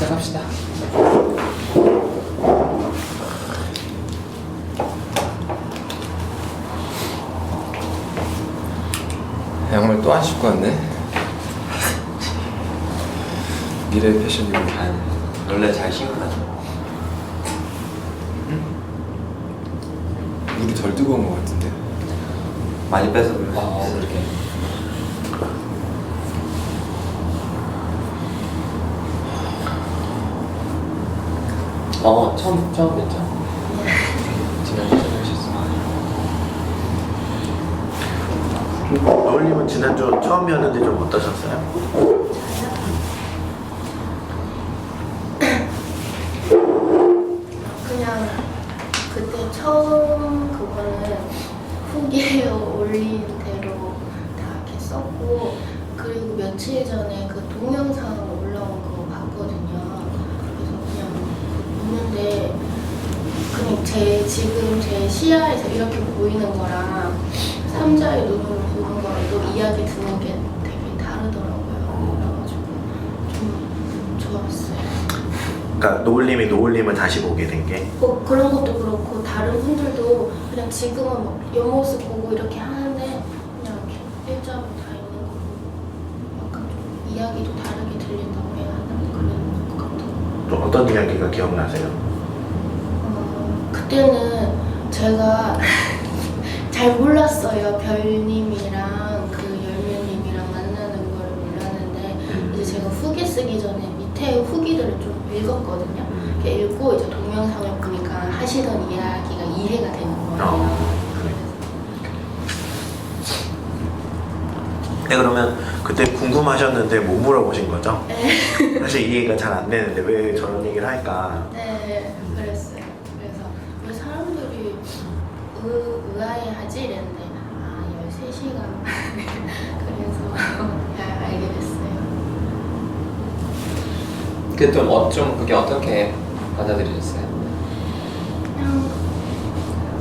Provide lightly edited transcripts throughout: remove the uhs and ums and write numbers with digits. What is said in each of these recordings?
시작합시다. 양말 또 안 신고 왔네. 미래 패션이고. 원래 잘 신고 다녀. 물이 덜 뜨거운 것 같은데. 많이 빼서 그래. 그렇게. 처음 뵀죠? 지난주에 오셨어요. 노을님은 지난주 처음이었는데 좀 어떠셨어요? 그냥 그때 처음 그거는 후기에 올린 대로 다 이렇게 썼고, 그리고 며칠 전에 그 동영상 올라온 거 봤거든요. 그래서 그냥 보는데 그냥 지금 제 시야에서 이렇게 보이는 거랑 삼자의 눈으로 보는 거랑 또 이야기 듣는 게 되게 다르더라고요. 그래가지고 좀 좋았어요. 그러니까 노을님이 노을님을 다시 보게 된 게? 뭐 그런 것도 그렇고 다른 분들도 그냥 지금은 막 옆모습 보고 이렇게 하는데 그냥 이렇게 일자로 다 있는 거 보고 약간 좀 이야기도 다르게 들린다고 해야 하나 그런 것 같아요. 또 어떤 이야기가 기억나세요? 그때는 제가 잘 몰랐어요. 별님이랑 그 열매님이랑 만나는 걸 몰랐는데 이제 제가 후기 쓰기 전에 밑에 후기들을 좀 읽었거든요. 이렇게 읽고 이제 동영상을 보니까 하시던 이야기가 이해가 되는 거예요. 네, 그러면 그때 궁금하셨는데 못 물어보신 거죠? 네. 사실 이해가 잘 안 되는데 왜 저런 얘기를 할까? 네, 그랬어요. 그래서 왜 사람들이 의아해하지 이랬는데 13시간 그래서 알게 됐어요. 그게 어떻게 받아들이셨어요? 그냥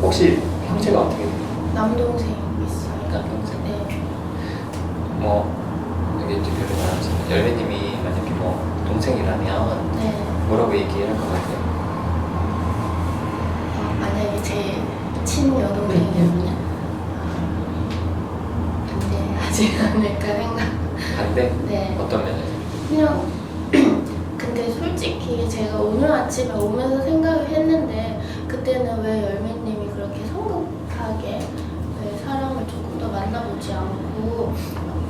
혹시 형제가 어떻게 돼요? 남동생 있어요. 남동생? 네. 여기 이제 별로 말하자면 열매님이 만약에 동생이라면 네. 뭐라고 얘기할 것 같아요? 만약에 제 친여동생이라면 반대하지 않을까 생각. 반대? 네. 어떤 면에서? 그냥 근데 솔직히 제가 오늘 아침에 오면서 생각을 했는데 그때는 왜 열매님이 그렇게 성급하게 왜 사람을 조금 더 만나보지 않고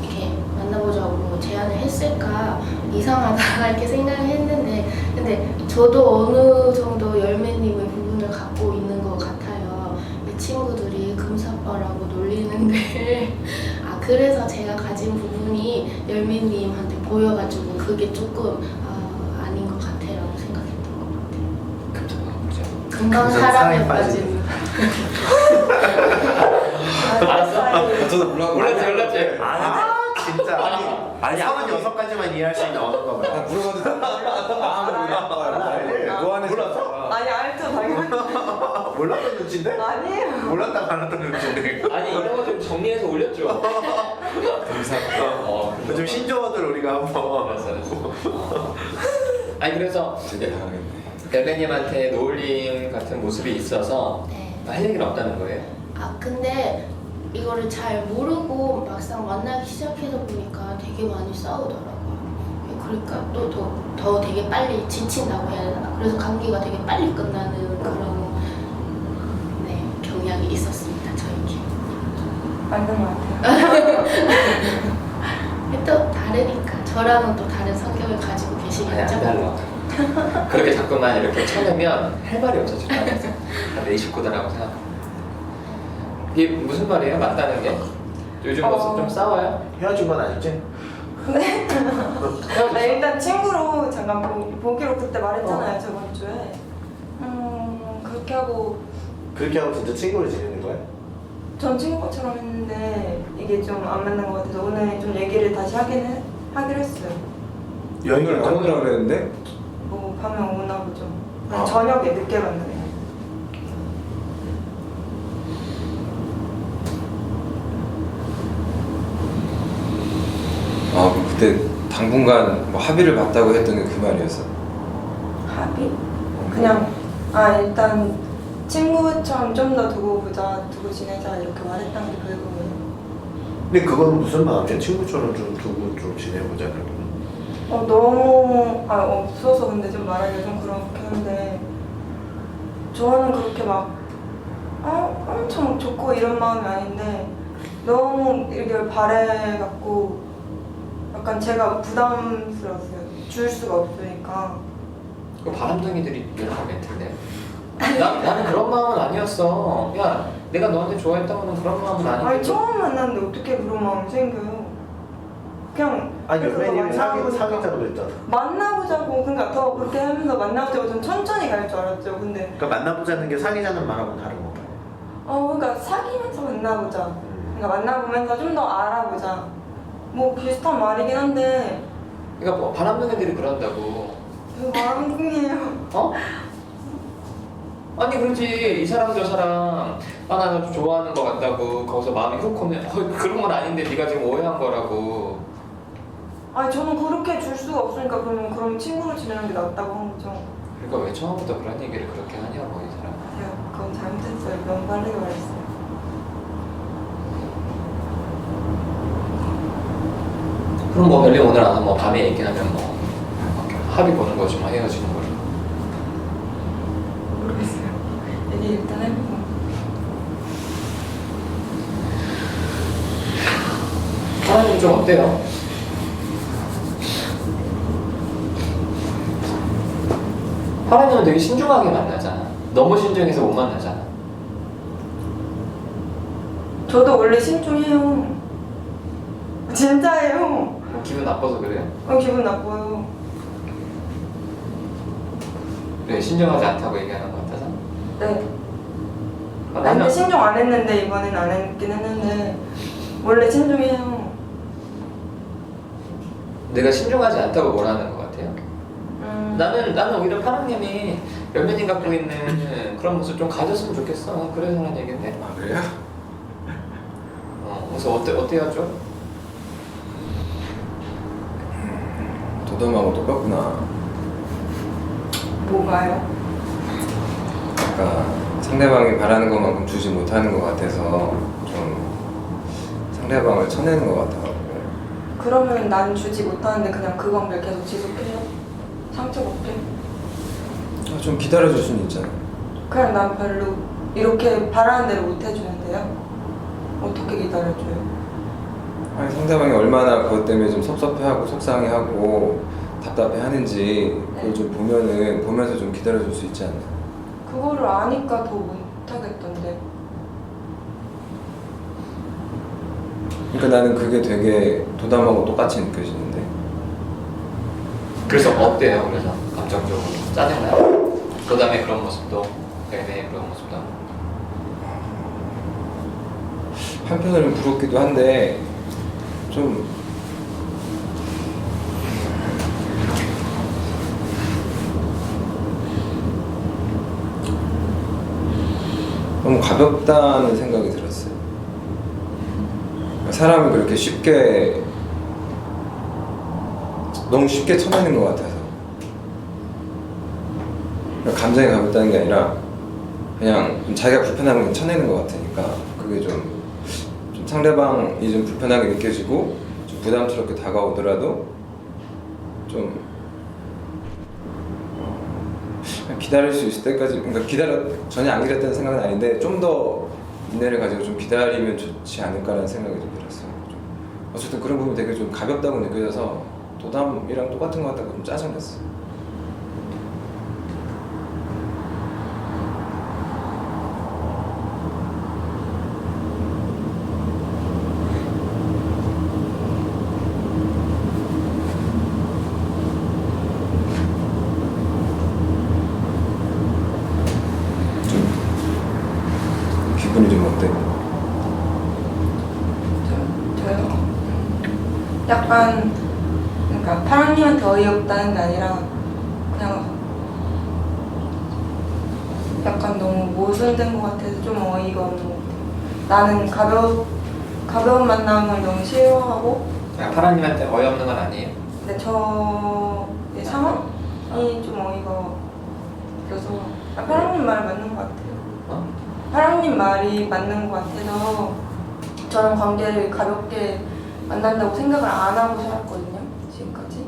이렇게 만나보자고 제안을 했을까 이상하다 이렇게 생각을 했는데 근데 저도 어느 정도 열매님의 부분을 갖고 있는 것 같아요. 이 친구들이 금사빠라고 놀리는데 그래서 제가 가진 부분이 열매님한테 보여가지고 그게 조금 아닌 것 같아라고 생각했던 것 같아요. 그죠? 금방 금방 사랑에 사랑에 빠지는. 알았어? 저도 몰랐지. 진짜 아니 36가지만 이해할 수 있는 언어가 뭐야? 물어봐도 돼. 너 안에 몰랐어? 아니 알죠 당연히. 몰랐던 눈치인데? 아니에요. 몰랐다 안 했던 눈치인데? 아니 이런 거 좀 정리해서 올렸죠. 좀 신조어들 우리가 한번 알았어. 아니 그래서 되게 당하겠네. 열매님한테 노을님 같은 모습이 있어서 네. 할 얘기는 없다는 거예요? 근데 이거를 잘 모르고 막상 만나기 시작해서 보니까 되게 많이 싸우더라고요. 그러니까 또 더 되게 빨리 지친다고 해야 되나? 그래서 감기가 되게 빨리 끝나는 그런 경향이 있었습니다. 저에게. 맞는 것 같아요. 또 다르니까 저랑은 또 다른 성격을 가지고 아니 계시겠죠? 안 달라. 그렇게 자꾸만 이렇게 쳐내면 할 말이 없어 주변에서. 내 식구들하고 생각. 이게 무슨 말이에요? 맞다는 게? 요즘 좀 싸워요? 헤어진 건 아니지? 네, 일단 친구로 잠깐 보기로 그때 말했잖아요 저번 주에. 그렇게 하고 진짜 친구를 지내는 거야? 전 친구처럼 했는데 이게 좀 안 맞는 것 같아서 오늘 좀 얘기를 다시 하기로 했어요. 여행을 안 오라고 그랬는데? 뭐 밤에 오나 보죠. 아. 저녁에 늦게 만나요. 그때 당분간 뭐 합의를 봤다고 했던 게 그 말이었어. 합의? 그냥 일단 친구처럼 좀 더 두고 보자, 두고 지내자 이렇게 말했던 게 결국은. 근데 그건 무슨 마음이야? 친구처럼 좀 두고 좀 지내보자 그러면. 너무 없어서 근데 좀 말하기가 좀 그렇긴 한데 저는 그렇게 막 엄청 좋고 이런 마음이 아닌데 너무 이렇게 바래갖고 약간 제가 부담스러웠어요. 줄 수가 없으니까. 그 바람둥이들이 이런 멘트인데. 나는 그런 마음은 아니었어. 야, 내가 너한테 좋아했다고는 그런 마음은 아닌데. 아니 처음 만났는데 어떻게 그런 마음이 생겨요? 그냥 아니 그래서 선생님이 만나보니까 사귀자고 했잖아. 만나보자고 그러니까 더 그렇게 하면서 만나보자고 좀 천천히 갈 줄 알았죠. 근데 그러니까 만나보자는 게 사귀자는 말하고 다른 건가요? 그러니까 사귀면서 만나보자. 그러니까 만나보면서 좀 더 알아보자. 뭐 비슷한 말이긴 한데 그러니까 뭐 바람둥이들이 그런다고. 이거 바람둥이에요. 어? 아니 그렇지 이 사람 저 사람 나는 좀 좋아하는 것 같다고 거기서 마음이 훅 오면 그런 건 아닌데 네가 지금 오해한 거라고. 아니 저는 그렇게 줄 수가 없으니까 그럼 친구로 지내는 게 낫다고 한 거죠. 그러니까 왜 처음부터 그런 얘기를 그렇게 하냐고 이 사람. 제가 그건 잘못했어요. 너무 빠르게 말했어요. 그럼 뭐 별일 오늘 안 하면 밤에 얘기하면 뭐 합의 보는 거지 뭐 헤어지는 거로. 모르겠어요. 얘기 일단 해보고. 하나님 좀 어때요? 하나님은 되게 신중하게 만나잖아. 너무 신중해서 못 만나잖아. 저도 원래 신중해요. 진짜예요. 뭐 기분 나빠서 그래요? 기분 나빠요. 네, 신중하지 않다고 얘기하는 것 같아서. 네. 아, 근데 신중 안 했는데 이번엔 안 했긴 했는데 원래 신중해요. 내가 신중하지 않다고 뭐라는 것 같아요. 나는 오히려 파랑님이 연면님 갖고 있는 그런 모습 좀 가졌으면 좋겠어. 그래서 하는 얘긴데. 아 그래요? 그래서 어때요 좀? 도덤하고 똑같구나. 뭐가요? 아까 상대방이 바라는 것만큼 주지 못하는 것 같아서 좀 상대방을 쳐내는 것 같아요. 그러면 난 주지 못하는데 그냥 그 관계를 계속 지속해요? 상처가 없게? 좀 기다려줄 수는 있잖아요. 그냥 난 별로 이렇게 바라는 대로 못 해주는데요? 어떻게 기다려줘요? 아니, 상대방이 얼마나 그것 때문에 좀 섭섭해하고 속상해하고 답답해하는지 그걸 좀 보면서 좀 기다려줄 수 있지 않나요? 그거를 아니까 더 못하겠던데. 그러니까 나는 그게 되게 도담하고 똑같이 느껴지는데. 그래서 어때요? 그래서 감정적으로 짜증나요? 그 다음에 그런 모습도 네 그런 모습도 한편으로는 부럽기도 한데 좀 너무 가볍다는 생각이 들었어요. 사람을 그렇게 너무 쉽게 쳐내는 것 같아서. 감정이 가볍다는 게 아니라 그냥 좀 자기가 불편한 건 쳐내는 것 같으니까 그게 좀 상대방이 좀 불편하게 느껴지고 좀 부담스럽게 다가오더라도 좀 기다릴 수 있을 때까지, 그러니까 전혀 안 기다렸다는 생각은 아닌데 좀 더 인내를 가지고 좀 기다리면 좋지 않을까라는 생각이 좀 들었어요. 어쨌든 그런 부분이 되게 좀 가볍다고 느껴져서 도담이랑 똑같은 것 같다고 좀 짜증났어요. 기분이 좀 어때? 저요? 약간 그러니까 파랑님한테 어이없다는 게 아니라 그냥 약간 너무 모순된 것 같아서 좀 어이가 없는 것 같아요. 나는 가벼운 만남을 너무 싫어하고 파랑님한테 어이없는 건 아니에요. 근데 저의 상황이 좀 어이가 느껴서 파랑님 말 맞는 것 같아요. 어? 파랑님 말이 맞는 것 같아서 저는 관계를 가볍게 만난다고 생각을 안 하고 살았거든요. 지금까지.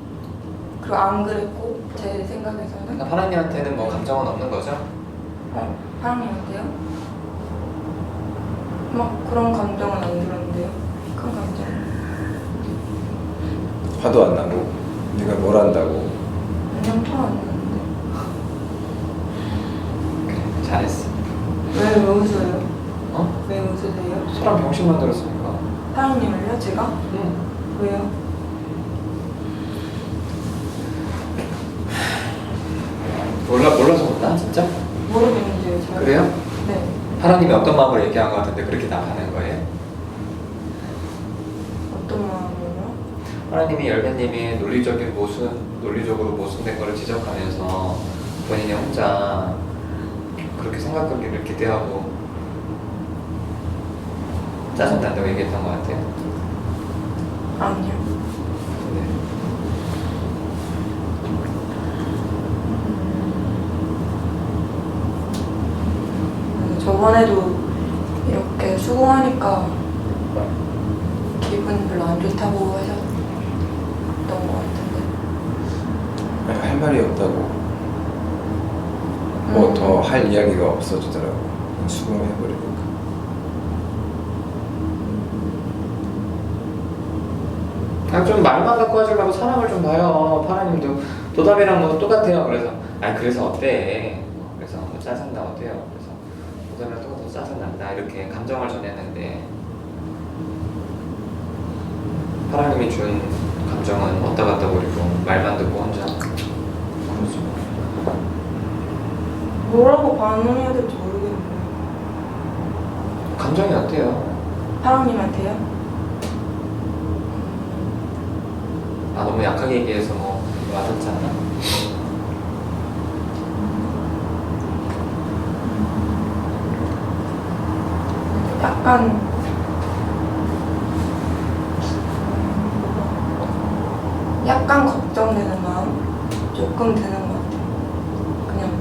그리고 안 그랬고 제 생각에서는 그러니까 파라님한테는 뭐 감정은 없는 거죠? 파랑님한테요? 막 그런 감정은 안 들었는데요. 큰 감정. 화도 안 나고 네가 뭘 한다고. 그냥 토안 나는데. 그래, 잘했어. 왜 웃어요? 어? 왜 웃으세요? 사람 병신 만들었으니까. 파랑님을요? 제가? 응. 왜요? 몰라서 그렇나 진짜? 모르겠는데요, 제가. 그래요? 네. 하나님이 어떤 마음으로 얘기한 것 같은데 그렇게 나가는 거예요? 어떤 마음으로? 하나님이 열매님이 논리적으로 모순된 거를 지적하면서 본인이 혼자 그렇게 생각하기를 기대하고 짜증난다고 얘기했던 것 같아요. 아니요. 네. 저번에도 이렇게 수긍하니까 기분 별로 안 좋다고 하셨던 것 같은데. 할 말이 없다고. 뭐 더 할 이야기가 없어지더라고. 수긍해버리니까. 좀 말만 갖고 하시려고 사람을 좀 봐요. 파라님도 도담이랑 뭐 똑같아요. 그래서 어때? 그래서 뭐 짜증나 어때요? 그래서 도담이랑 똑같아서 짜증난다 이렇게 감정을 전했는데 파라님이 준 감정은 어디다 갖다 버리고 말만 듣고 혼자 그러죠. 뭐라고 반응해야 될지 모르겠네요. 감정이 어때요? 파랑님한테요? 너무 약하게 얘기해서 뭐 와닿지 않나? 약간 걱정되는 마음 조금 드는 것 같아요. 그냥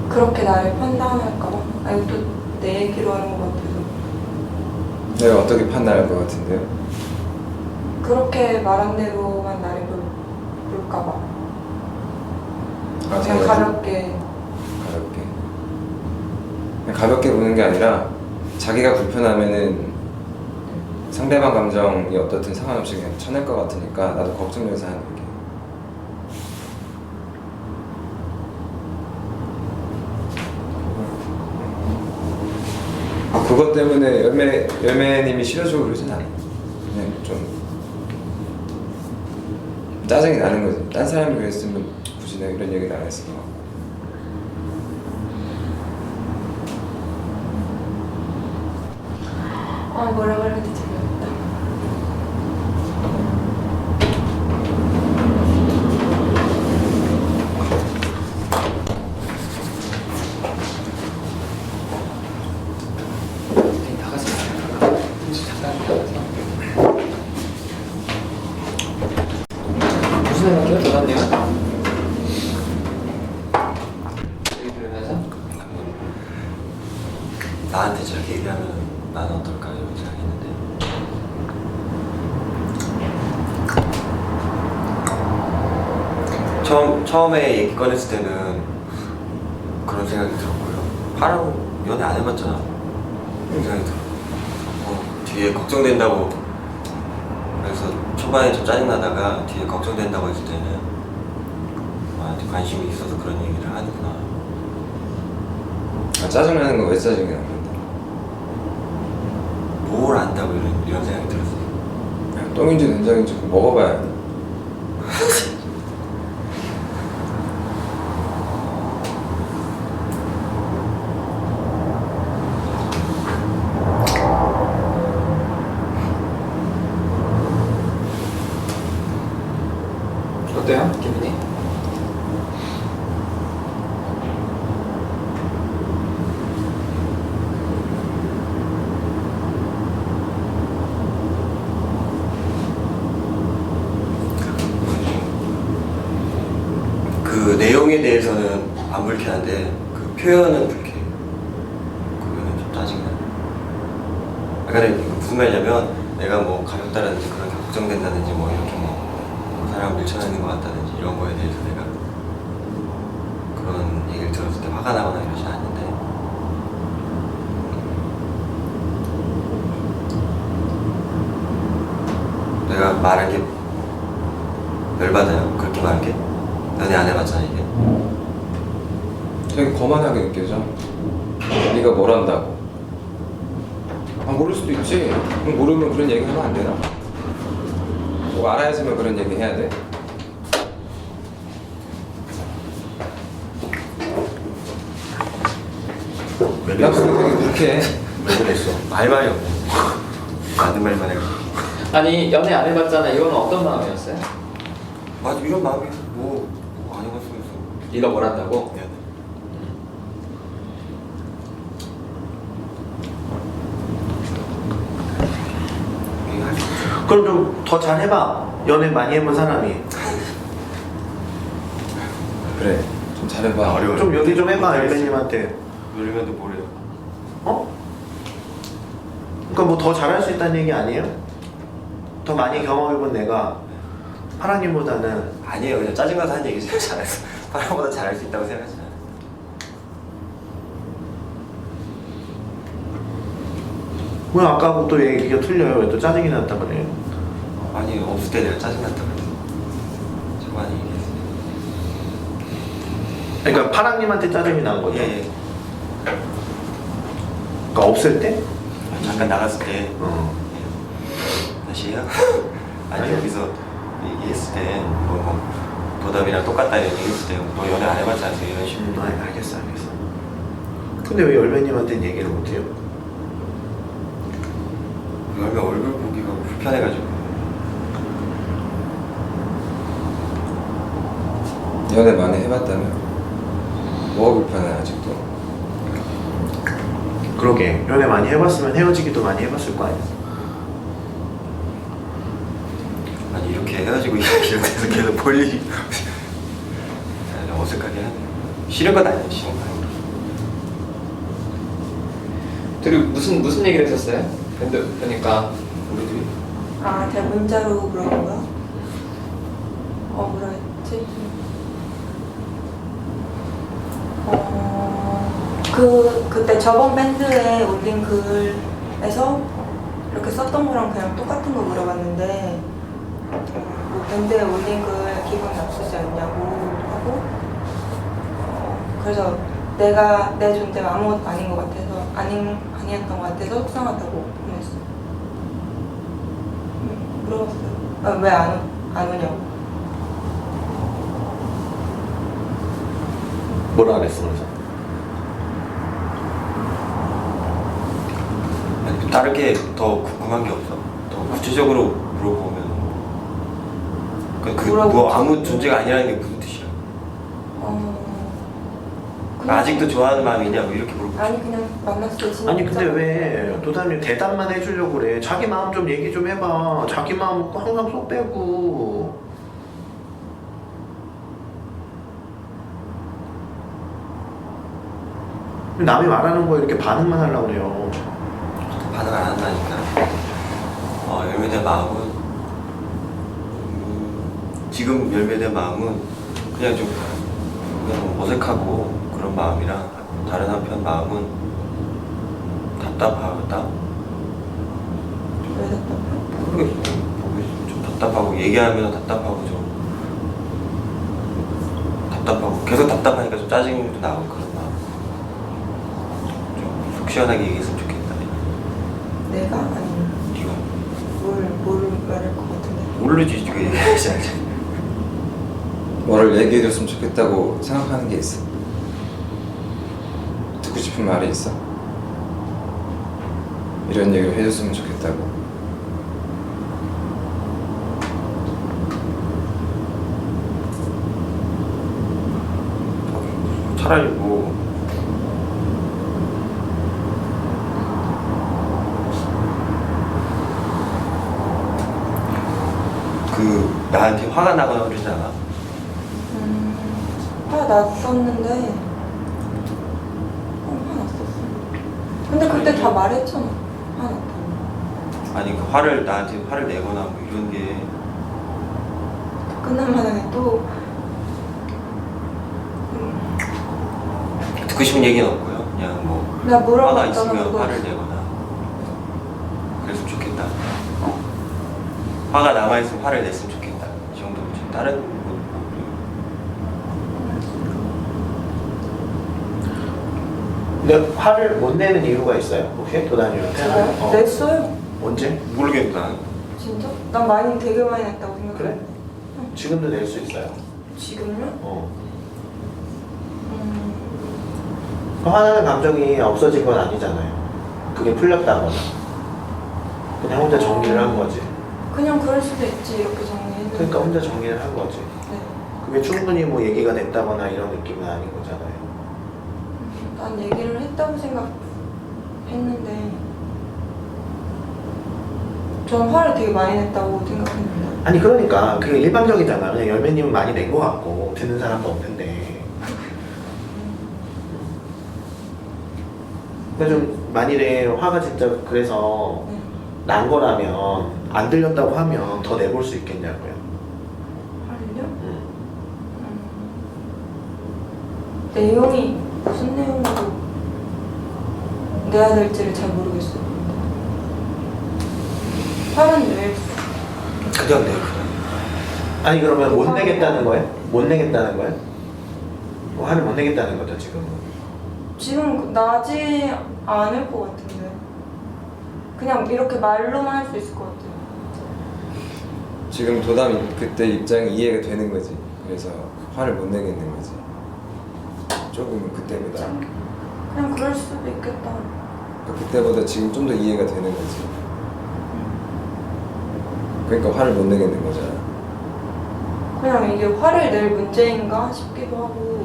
그렇게 나를 판단할까봐. 아니 또 내 얘기로 하는 것 같아서. 내가 어떻게 판단할 것 같은데요? 그렇게 말한 대로만 나를 볼까봐. 그냥 자기가 가볍게. 그냥 가볍게 보는 게 아니라 자기가 불편하면은 상대방 감정이 어떻든 상관없이 그냥 쳐낼 것 같으니까 나도 걱정돼서 하는 게. 그것 때문에 열매님이 싫어지고 그러진 않아요. 그냥 좀 짜증이 나는 거지. 딴 사람이 그랬으면 굳이 내가 이런 얘기를 안 했을 것 같고. 뭐라 그래야 될지 모르겠다. 나가서 잠깐 나가서 무슨 생각해요, 도담님? 얘기 들으면서 나한테 저렇게 얘기하면 나는 어떨까 이런 생각했는데 처음에 얘기 꺼냈을 때는 그런 생각이 들었고요. 파랑 연애 안 해봤잖아. 이런 생각이 들어. 뒤에 걱정된다고 그래서 초반에 좀 짜증나다가 뒤에 걱정된다고 했을 때는 나한테 관심이 있어서 그런 얘기를 하는구나. 짜증나는 거 왜 짜증이 나는 건데? 뭘 안다고 이런 생각이 들었어요. 똥인지 된장인지 그거 먹어봐야 돼. 어때요, 기분이? 안 불쾌한데 그 표현은 불쾌. 그거는 좀 짜증나. 그러니까 이거 무슨 말이냐면 내가 뭐 가볍다든지 그런 게 걱정된다든지 뭐 이렇게 뭐 사람을 밀쳐내는 것 같다든지 이런 거에 대해서 내가 그런 얘기를 들었을 때 화가 나거나 이러진 않는데 내가 말한 게 열받아요. 그렇게 말한 게 연애 안 해봤잖아 이게. 되게 거만하게 느껴져. 네가 뭘 안다고. 아, 모를 수도 있지. 그럼 모르면 그런 얘기 하면 안 되나? 뭐 알아야지만 그런 얘기 해야 돼. 왜 나 그랬어? 그거 되게 불쾌해. 왜 그랬어? 말이 없네. 맞는 말만 해. 아니 연애 안 해봤잖아. 이건 어떤 마음이었어요? 맞아 이런 마음이 뭐안 해봤으면서. 네가 뭘 한다고? 미안해. 얘기할 수 있죠. 그럼 좀 더 잘해봐. 연애 많이 해본 사람이. 그래. 좀 잘해봐. 어려워요. 좀 얘기 좀 해봐 열매님한테. 누르면도 모래요. 어? 그러니까 뭐 더 잘할 수 있다는 얘기 아니에요? 더 많이 경험해본 내가 파랑님보다는 아니에요. 그냥 짜증나서 한 얘기지. 잘했어. 파랑보다 잘할 수 있다고 생각하지 않아요. 왜 아까하고 또 얘기가 틀려요? 왜 또 짜증이 났다 그래요? 아니 없을 때 내가 짜증났다 그랬어. 저번에 얘기했어. 그러니까 파랑님한테 짜증이 난 거죠? 예. 그러니까 없을 때? 잠깐 나갔을 때 어. 다시요? 아니 여기서 얘기했을 때뭐 도담이랑 똑같다 이런 얘기했을 때 너 연애 안 해봤지 않습니까? 이런 식으로. 알겠어. 근데 왜 열매님한테는 얘기를 못해요? 열매 얼굴 보기가 불편해가지고. 연애 많이 해봤다면 뭐가 불편해 아직도. 그러게 연애 많이 해봤으면 헤어지기도 많이 해봤을 거 아니야? 아니 이렇게 헤어지고 이렇게 해서 계속 볼 일이 어색하게 하네. 싫은 건 아니야. 싫은 건 아니야. 둘이 무슨 얘기를 했었어요? 근데 그러니까 우리들이 아, 제가 문자로 물어본 거야? 뭐라 했지? 그때 저번 밴드에 올린 글에서 이렇게 썼던 거랑 그냥 똑같은 거 물어봤는데 뭐 밴드에 올린 글 기분 나쁘지 않냐고 하고 그래서 내가 내 존재가 아무것도 아닌 것 같아서 아니었던 것 같아서 속상하다고 보냈어. 물어봤어요. 왜 안 오냐고. 뭐라 그랬어 그래서? 아니 다른 게 더 궁금한 게 없어. 더 구체적으로 물어보면 뭐 아무 존재가 아니라는 게 무슨 뜻이야? 그냥- 아직도 좋아하는 마음이 있냐? 뭐 이렇게 물어보고. 아니 그냥 만났을 때 진짜 아니 근데 왜 도담이 대답만 해주려고 그래? 자기 마음 좀 얘기 좀 해봐. 자기 마음 항상 쏙 빼고. 남이 말하는 거 이렇게 반응만 하려고 그래요. 반응 안 한다니까. 열매된 마음은 지금 열매된 마음은 그냥 좀 그냥 어색하고 그런 마음이랑 다른 한편 마음은 답답하다. 왜 답답해? 모르겠어. 좀 답답하고 얘기하면 답답하고 좀 답답하고 계속 답답하니까 좀 짜증도 나고 그런 마음. 좀 속 시원하게 얘기했으면 좋겠다. 내가 아니면 네가 뭘 말할 것 같은데. 모르지 네가 얘기하지 않지. 뭐를 얘기해줬으면 좋겠다고 생각하는 게 있어. 듣고 싶은 말이 있어. 이런 얘기를 해줬으면 좋겠다고. 차라리 뭐 나한테 화가 나거나 그러지 않아? 화 났었는데 근데 그때 다 말했잖아. 하나. 아니 그 화를 나한테 화를 내거나 뭐 이런 게 끝난 마당에 또 듣고 싶은 얘기는 없고요. 그냥 뭐 내가 화가 물어봤잖아. 있으면 그거. 화를 내거나 그랬으면 좋겠다. 화가 남아있으면 화를 냈으면 좋겠다. 이 정도지. 다른 뭐, 근데 화를 못 내는 이유가 있어요? 혹시 도단이한테? 제가요? 냈어요. 언제? 모르겠다. 진짜? 난 많이 되게 많이 냈다고 생각해. 그래? 지금도 낼 수 있어요. 지금요? 어. 화나는 감정이 없어진 건 아니잖아요. 그게 풀렸다거나. 그냥 혼자 정리를 한 거지. 그냥 그럴 수도 있지 이렇게 정리했는데. 그러니까 혼자 정리를 한 거지. 네. 그게 충분히 뭐 얘기가 됐다거나 이런 느낌은 아닌 거잖아요. 난 얘기를 했다고 생각했는데 저는 화를 되게 많이 냈다고 생각했는데. 아니 그러니까 그게 일방적이잖아. 그냥 열매님은 많이 낸 거 같고 듣는 사람도 없는데. 그러니까 좀 만일에 화가 진짜 그래서 네. 난 거라면 안 들렸다고 하면 더 내볼 수 있겠냐고요. 화를요? 음. 내용이 무슨 내용으로 내야 될지를 잘 모르겠어요. 화는 왜? 그냥 내 그냥. 아니 그러면 못 내겠다는 거예요? 못 내겠다는 거예요? 뭐 화를 못 내겠다는 거죠 지금은. 지금 나지 않을 것 같은데. 그냥 이렇게 말로만 할 수 있을 것 같아요. 지금 도담이 그때 입장이 이해가 되는 거지. 그래서 화를 못 내겠는 거지. 조금은 그때보다 그냥 그럴 수도 있겠다. 그때보다 지금 좀 더 이해가 되는 거지. 그러니까 화를 못 내겠는 거잖아. 그냥 이게 화를 낼 문제인가 싶기도 하고.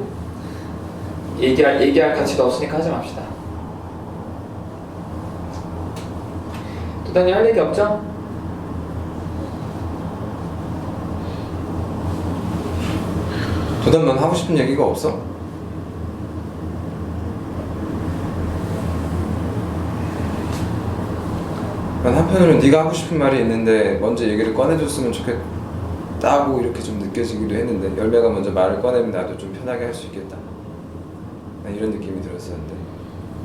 얘기할 가치도 없으니까 하지 맙시다. 도단이 할 얘기 없죠? 도담 넌 하고 싶은 얘기가 없어? 난 한편으로는 네가 하고 싶은 말이 있는데 먼저 얘기를 꺼내줬으면 좋겠다고 이렇게 좀 느껴지기도 했는데 열매가 먼저 말을 꺼내면 나도 좀 편하게 할 수 있겠다. 난 이런 느낌이 들었었는데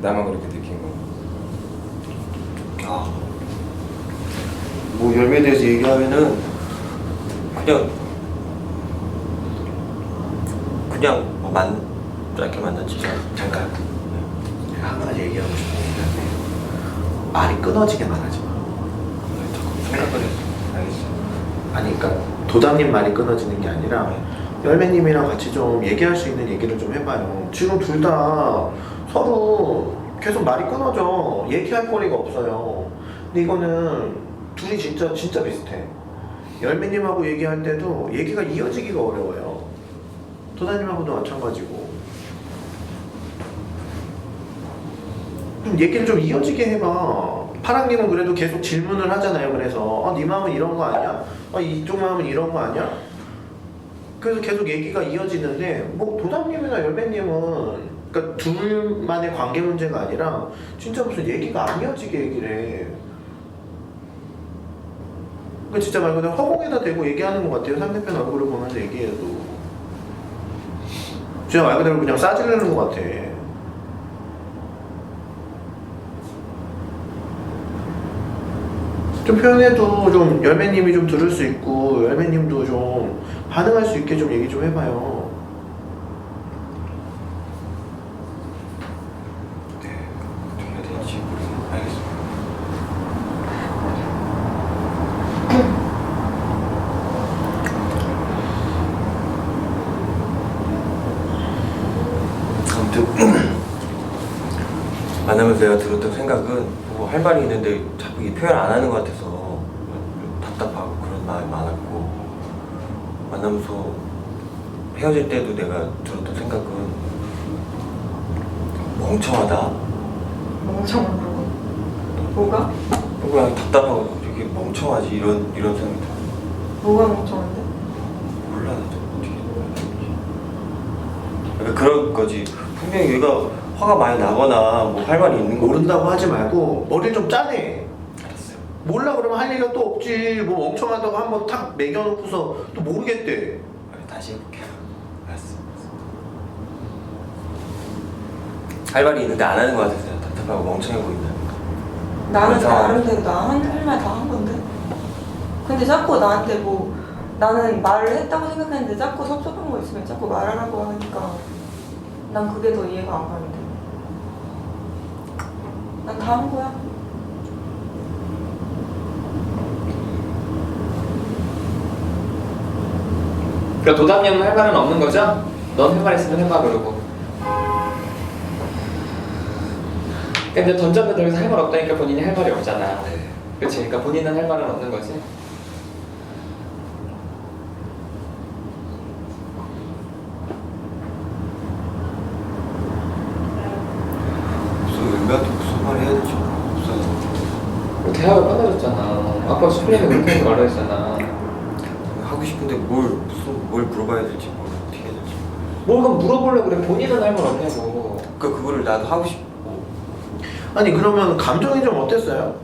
나만 그렇게 느낀 거. 뭐 열매에 대해서 얘기하면은 그냥 뭐 짧게 만났지 잠깐. 내가 한 가지 얘기하고 싶은 게 있는데 말이 끊어지게 말하지 마. 생각을 했어. 알겠어. 아니 그러니까 도담님 말이 끊어지는 게 아니라 열매님이랑 같이 좀 얘기할 수 있는 얘기를 좀 해봐요. 지금 둘 다 서로 계속 말이 끊어져. 얘기할 거리가 없어요. 근데 이거는 둘이 진짜 비슷해. 열매님하고 얘기할 때도 얘기가 이어지기가 어려워요. 도담님하고도 마찬가지고. 좀 얘기를 좀 이어지게 해봐. 파랑님은 그래도 계속 질문을 하잖아요. 그래서 네 마음은 이런 거 아니야? 이쪽 마음은 이런 거 아니야? 그래서 계속 얘기가 이어지는데 뭐 도담님이나 열매님은 그러니까 둘만의 관계 문제가 아니라 진짜 무슨 얘기가 안 이어지게 얘기를 해. 그러니까 진짜 말 그대로 허공에다 대고 얘기하는 것 같아요. 상대편 얼굴을 보면서 얘기해도 진짜 말 그대로 그냥 싸지르는 것 같아. 좀 표현해도 좀 열매님이 좀 들을 수 있고 열매님도 좀 반응할 수 있게 좀 얘기 좀 해봐요. 네, 어떻게 해야 될지 모르겠어. 알겠습니다. 아무튼 만나면서 내가 들었던 생각은 뭐 할 말이 있는데 자꾸 이 표현 안 하는 것 같아서 답답하고 그런 마음이 많았고 만나면서 헤어질 때도 내가 들었던 생각은 멍청하다. 멍청하다고. 뭐가? 그냥 답답하고 되게 멍청하지 이런 생각이 들어요. 뭐가 멍청한데? 몰라 나도 어떻게 그러니까 그런 거지. 분명히 얘가 화가 많이 나거나 뭐 할 말이 있는 거 모른다고 하지 말고 머리를 좀 짜내. 알았어요. 몰라 그러면 할 얘기가 또 없지. 뭐 멍청하다고 한번 탁 매겨놓고서 또 모르겠대. 다시 해볼게요. 알았어. 할 말이 있는데 안 하는 거 같아서 답답하고 멍청해 보인다. 나는 그래서- 나름대로 나 할 말 다 한 건데. 근데 자꾸 나한테 뭐 나는 말을 했다고 생각했는데 자꾸 섭섭한 거 있으면 자꾸 말하라고 하니까 난 그게 더 이해가 안 가는데. 난 다 한 거야. 그러니까 도담님은 할 말은 없는 거죠? 넌 할 말 있으면 해봐 그러고. 근데 던전들에서 할 말 없다니까 본인이 할 말이 없잖아. 네. 그치? 그러니까 본인은 할 말은 없는 거지. 무슨 은비한테 무슨 말 해야 될지 없어요. 대화가 끊어졌잖아. 아까 수빈이가 그렇게 말했잖아. 하고 싶은데 뭘 물어봐야 될지 뭘 어떻게 해야 될지. 뭘 그럼 물어보려고 그래. 본인은 할 말 없냐고. 그러니까 그거를 나도 하고 싶고. 아니 그러면 감정이 좀 어땠어요?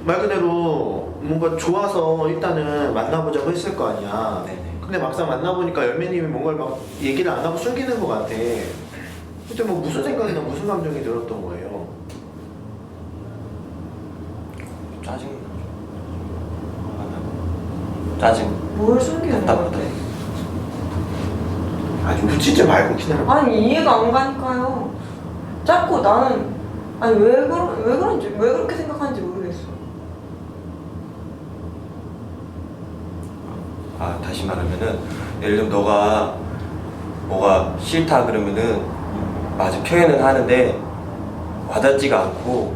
말 그대로 뭔가 좋아서 일단은 만나보자고 했을 거 아니야. 네네. 근데 막상 만나보니까 열매님이 뭔가를 막 얘기를 안 하고 숨기는 것 같아. 그때 뭐 무슨 생각이나 무슨 감정이 들었던 거예요? 짜증. 짜증. 뭘 숨기는 거 같아. 답답해. 아니 묻히지 말고 기다려. 아니 이해가 안 가니까요. 자꾸 나는 아니 왜 그런지 왜 그렇게 생각하는지 모르겠어. 아 다시 말하면은 예를 들면 너가 뭐가 싫다 그러면은 맞아 표현은 하는데 와닿지가 않고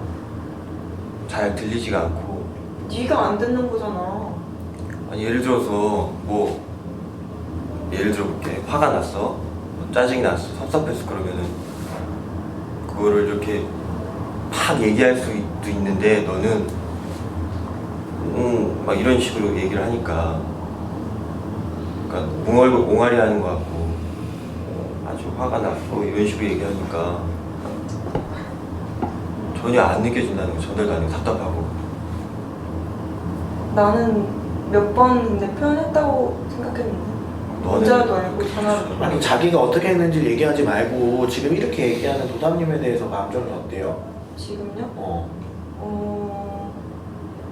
잘 들리지가 않고. 네가 안 듣는 거잖아. 아니 예를 들어서 뭐 예를 들어 볼게. 화가 났어, 뭐 짜증이 났어, 섭섭했어 그러면은 그거를 이렇게 막 얘기할 수도 있는데 너는 막 이런 식으로 얘기를 하니까 그러니까 옹알이 하는 것 같고 아주 화가 났고 이런 식으로 얘기하니까 전혀 안 느껴진다는 거. 전달도 안 되고 답답하고. 나는 몇 번 근데 표현했다고 생각했는데. 문자도 아니고 전화도 아니 자기가 어떻게 했는지 얘기하지 말고 지금 이렇게 얘기하는 도담님에 대해서 감정이 어때요? 지금요? 어.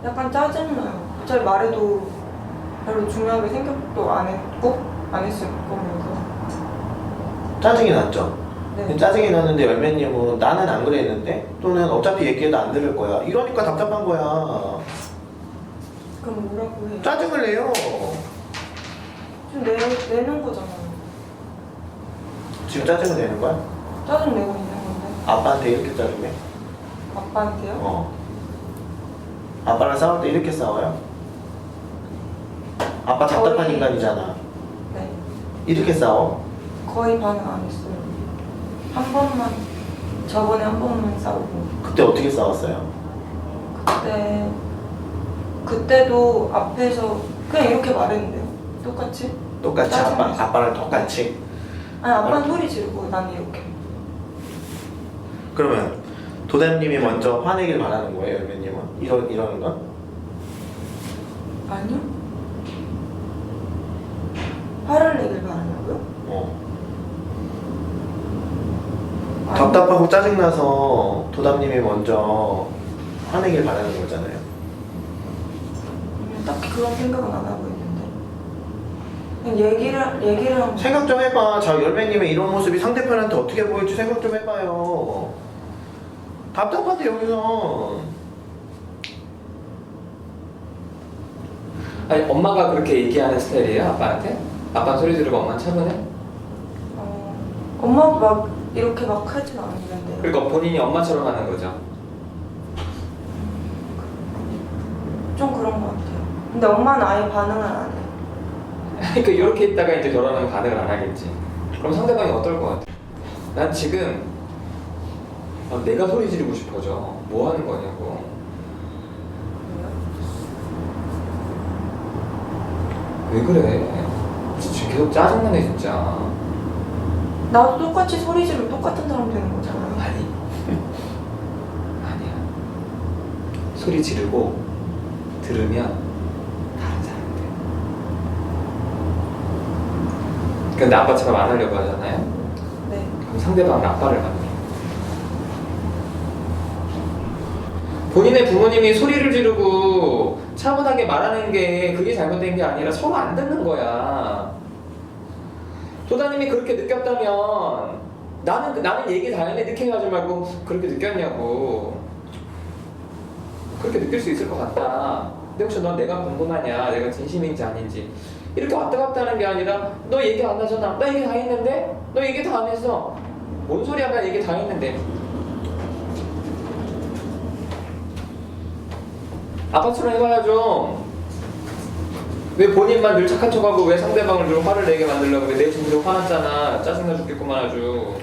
약간 짜증나요. 어차피 말해도 별로 중요하게 생각도 안 했고 안 했을 거면서. 짜증이 났죠? 네. 짜증이 났는데 열매님은 나는 안 그랬는데 또는 어차피 얘기해도 안 들을 거야. 이러니까 답답한 거야. 그럼 뭐라고 해요? 짜증을 내요. 좀 내는 거잖아요. 지금 짜증을 내는 거야? 짜증 내고 있는 건데. 아빠한테 이렇게 짜증내? 아빠한테요? 어. 아빠랑 싸울 때 이렇게 싸워요? 아빠 답답한 거의- 인간이잖아. 네. 이렇게 싸워? 거의 반응 안 했어요. 한 번만, 저번에 한 번만 싸우고. 그때 어떻게 싸웠어요? 그때도 앞에서 그냥 이렇게 말했는데요. 똑같이? 똑같이 짜증내서. 아빠랑 똑같이? 아니 아빠는 소리 지르고 난 이렇게. 그러면 도담님이 먼저 화내길 바라는 거예요, 열매님은? 이러는 건? 아니요. 화를 내길 바라냐고요? 어. 아니, 답답하고 짜증나서 도담님이 먼저 화내길 바라는 거잖아요. 딱히 그런 생각은 안 하고 있는데. 그냥 얘기를 하면. 생각 좀 해봐. 자, 열매님의 이런 모습이 상대편한테 어떻게 보일지 생각 좀 해봐요. 답답하대 여기서. 아니 엄마가 그렇게 얘기하는 스타일이에요 아빠한테? 아빠는 소리 지르고 엄마는 차분해? 엄마 막 이렇게 막 하진 않는데. 그러니까 본인이 엄마처럼 하는 거죠. 좀 그런 것 같아요. 근데 엄마는 아예 반응을 안 해요. 그러니까 이렇게 있다가 이제 결혼하면 반응을 안 하겠지. 그럼 상대방이 어떨 것 같아? 난 지금 내가 소리 지르고 싶어져. 뭐 하는 거냐고. 왜 그래? 진짜 계속 짜증나네 진짜. 나도 똑같이 소리 지르면 똑같은 사람 되는 거잖아요. 아니 아니야. 소리 지르고 들으면 다른 사람 돼. 근데 아빠처럼 안 하려고 하잖아요. 네. 그럼 상대방은 아빠를 만나. 본인의 부모님이 소리를 지르고 차분하게 말하는 게 그게 잘못된 게 아니라 서로 안 듣는 거야. 도다님이 그렇게 느꼈다면 나는 얘기 다 했는데 느끼하지 말고 그렇게 느꼈냐고. 그렇게 느낄 수 있을 것 같다. 근데 혹시 넌 내가 궁금하냐? 내가 진심인지 아닌지. 이렇게 왔다 갔다 하는 게 아니라 너 얘기 안 하잖아. 나 얘기 다 했는데? 너 얘기 다 안 했어. 뭔 소리야? 나 얘기 다 했는데. 아빠처럼 해봐야 좀. 왜 본인만 늘 착한 척하고 왜 상대방을 늘 화를 내게 만들려고 그래? 내 친구도 화났잖아. 짜증나 죽겠구만 아주.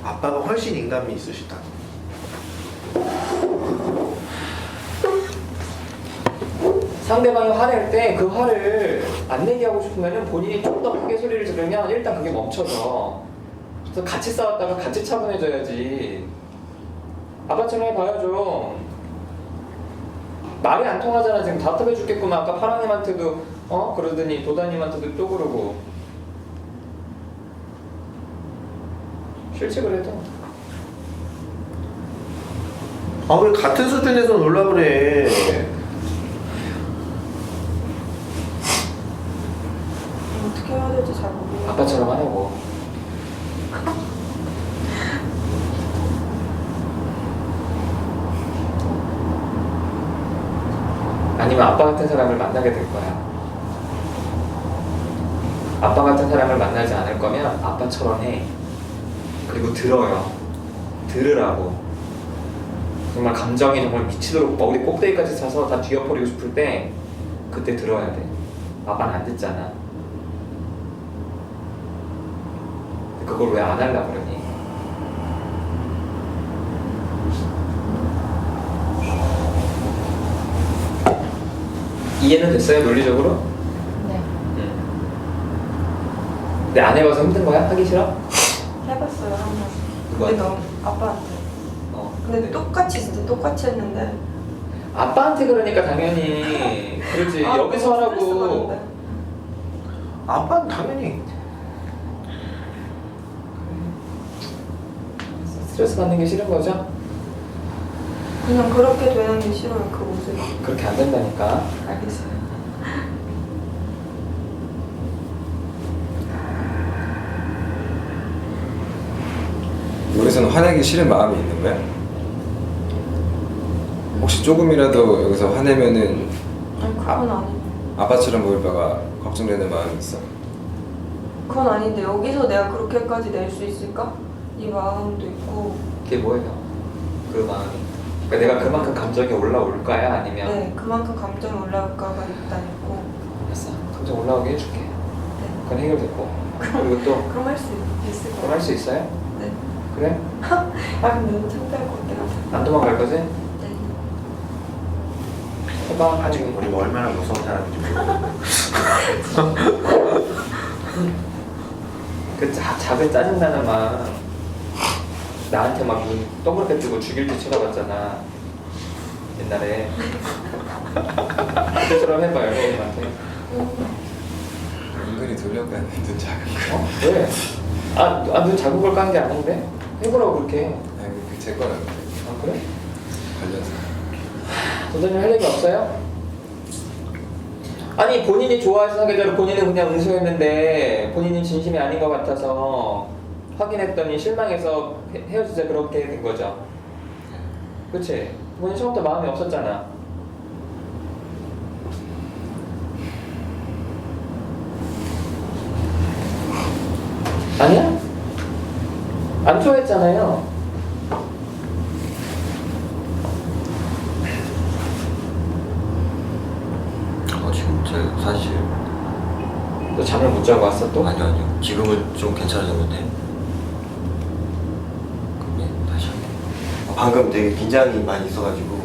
아빠가 훨씬 인간미 있으시다. 상대방이 화낼 때 그 화를 안 내게 하고 싶으면 본인이 좀 더 크게 소리를 지르면 일단 그게 멈춰져. 그래서 같이 싸웠다가 같이 차분해져야지. 아빠처럼 해봐요 좀. 말이 안 통하잖아. 지금 답답해 죽겠구만. 아까 파랑님한테도 그러더니 도다님한테도 또 그러고. 싫지 그래도. 아 왜 같은 수준에서 놀라 그래? 어떻게 해야 될지 잘 모르겠어요. 아빠처럼 하려고. 아니면 아빠 같은 사람을 만나게 될 거야. 아빠 같은 사람을 만나지 않을 거면 아빠처럼 해. 그리고 들어요. 들으라고. 정말 감정이 정말 미치도록 머리 꼭대기까지 차서 다 뒤엎어리고 싶을 때 그때 들어야 돼. 아빠는 안 듣잖아. 그걸 왜 안 하려고 그러니? 이해는 됐어요? 논리적으로? 네. 근데 안 해봐서 힘든 거야? 하기 싫어? 해봤어요 한 번. 누구한테? 근데 너무 아빠한테. 어. 근데 똑같이 진짜 똑같이 했는데. 아빠한테 그러니까 당연히 그러지. 아, 여기서 너무 하라고. 스트레스 받는데. 아빠는 당연히 스트레스 받는 게 싫은 거죠? 그냥 그렇게 되는 게 싫어요 그 모습이. 그렇게 안 된다니까. 알겠어요. 여기서는 화내기 싫은 마음이 있는 거야? 혹시 조금이라도 여기서 화내면은 아니 그건 아니. 아빠처럼 보일까봐 걱정되는 마음이 있어? 그건 아닌데 여기서 내가 그렇게까지 낼 수 있을까? 이 마음도 있고. 그게 뭐예요? 그 마음이. 그러니까 내가 그만큼 감정이 올라올까야 아니면 네 그만큼 감정이 올라올까가 일단 있고. 알았어. 감정 올라오게 해줄게. 네. 그건 해결됐고. 그리고 또 그럼 할 수 있을 그럼 거예요. 할 수 있어요? 네. 그래? 아 근데 너무 창피할 것 같아. 안 도망갈 거지? 네. 해봐. 아직 우리가 얼마나 무서운 사람인지 모르고. 그 작은 짜증나는 마음 나한테 막 눈 동그랗게 뜨고 죽일 듯 쳐다봤잖아 옛날에. 그때처럼 해봐 열매님한테. 은근히 돌려가는 눈 작은 거. 왜? 눈 작은 걸 깐 게 아닌데? 해보라고 그렇게. 아니 그제 거라고. 아 그래? 관련해서. 도전이 할 얘기 없어요? 아니 본인이 좋아해서 사귀자로 본인은 그냥 응수했는데 본인이 진심이 아닌 것 같아서 확인했더니 실망해서 헤어지자 그렇게 된 거죠. 그치? 본인 처음부터 마음이 없었잖아. 아니야? 안 좋아했잖아요. 지금 제 사실 너 잠을 못 자고 왔어 또? 아니요. 지금은 좀 괜찮아졌는데. 근데 다시 할게요. 방금 되게 긴장이 많이 있어가지고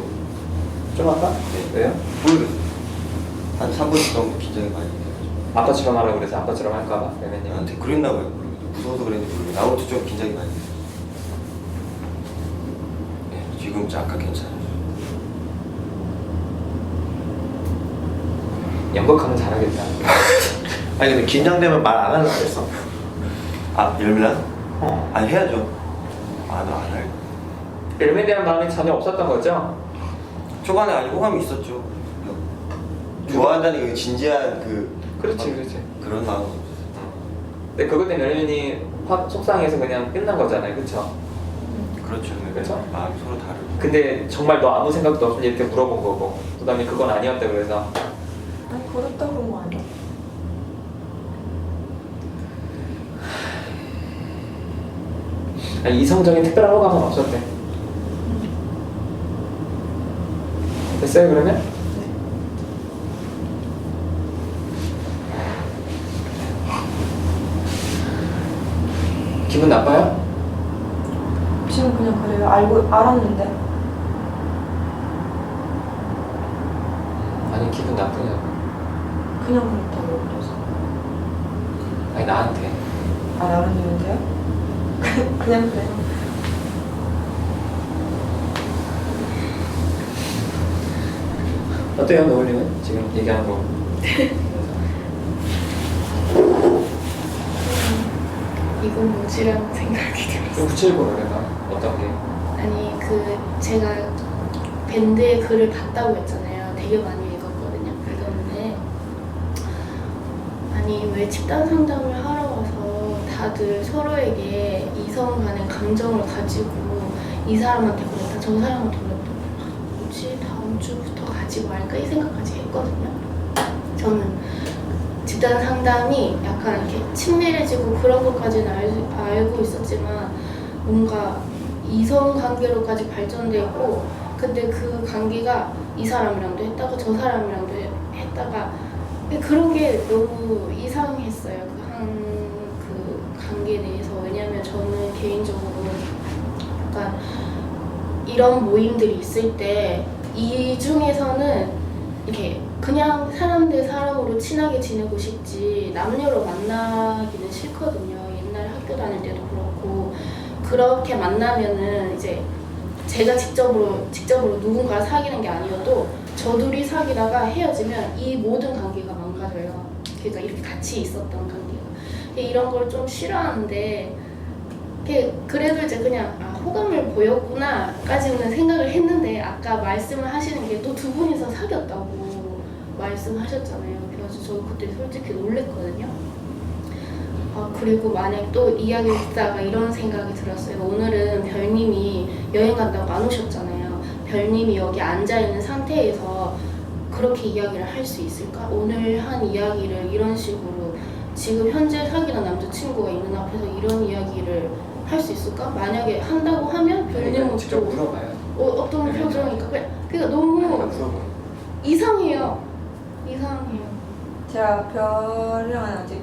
좀 할까? 네. 왜요? 모르겠어요. 한 3분 정도 긴장이 많이 돼가지고 아빠처럼 하라고 그래서 아빠처럼 할까봐 매매님. 나한테 그랬나 봐요. 모르겠어요. 무서워서 그랬는지 모르겠어요. 나오면서 좀 긴장이 많이 돼요. 네, 지금 아까 괜찮아요. 연극하면 잘하겠다. 아니 근데 긴장되면 말 안 하려고 그랬어. 아, 열미나? 어. 아니, 해야죠. 아, 너 안 할. 열매에 대한 마음이 전혀 없었던 거죠? 초반에 아니 호감이 있었죠. 좋아한다는 그 진지한 그렇지, 그렇지. 그런 마음. 근데 그것 때문에 열매이 확 속상해서 그냥 끝난 거잖아요, 그렇죠? 그렇죠. 그렇죠? 마음이 서로 다르고. 근데 정말 너 아무 생각도 없는지 이렇게 물어본 거고, 그다음에 그건 아니었다 그래서 아니 그렇다 그런 거 아니야. 아니, 이성적인 특별한 호감은 없었대. 됐어요 그러면? 기분 나빠요? 지금 그냥 그래요. 알았는데. 아니 기분 나쁘냐고. 그냥 그렇다고 그래서. 아니 나한테. 아 나른이는데요? 그냥 그래요. 어때요 노을님은 지금 얘기한 거? 이건 뭐지라는 생각이 들었어요. 좀 구체적으로 노래가 어떤 게? 아니 제가 밴드의 글을 봤다고 했잖아요. 되게 많이 읽었거든요. 읽었는데 아니 왜 집단 상담을 하러 와서 다들 서로에게 이성 간의 감정을 가지고 이 사람한테 그랬다 저 사람한테 그랬다 뭐지 다음 주부터 가지 말까 이 생각까지 했거든요. 저는 집단 상담이 약간 이렇게 친밀해지고 그런 것까지는 알고 있었지만 뭔가 이성 관계로까지 발전되고 근데 그 관계가 이 사람이랑도 했다가 저 사람이랑도 했다가 그런 게 너무 이상했어요. 그 관계에 대해서. 왜냐면 저는 개인적으로 약간 이런 모임들이 있을 때 이 중에서는 이렇게 그냥 사람 대 사람으로 친하게 지내고 싶지 남녀로 만나기는 싫거든요. 옛날에 학교 다닐 때도 그렇고 그렇게 만나면은 이제 제가 직접으로 누군가를 사귀는 게 아니어도 저 둘이 사귀다가 헤어지면 이 모든 관계가 망가져요. 그러니까 이렇게 같이 있었던 관계가. 이런 걸 좀 싫어하는데 그래도 이제 그냥 호감을 보였구나까지는 생각을 했는데 아까 말씀을 하시는 게 또 두 분이서 사귀었다고 말씀하셨잖아요. 그래서 저 그때 솔직히 놀랬거든요. 그리고 만약 또 이야기를 듣다가 이런 생각이 들었어요. 오늘은 별님이 여행 간다고 안 오셨잖아요. 별님이 여기 앉아있는 상태에서 그렇게 이야기를 할 수 있을까? 오늘 한 이야기를 이런 식으로 지금 현재 사귀는 남자친구가 있는 앞에서 이런 이야기를 할 수 있을까? 만약에 한다고 하면 별님은 직접 물어봐요. 어떤 네, 표정일까? 그러니까 너무 물어봐요. 이상해요. 제가 별이랑은 아직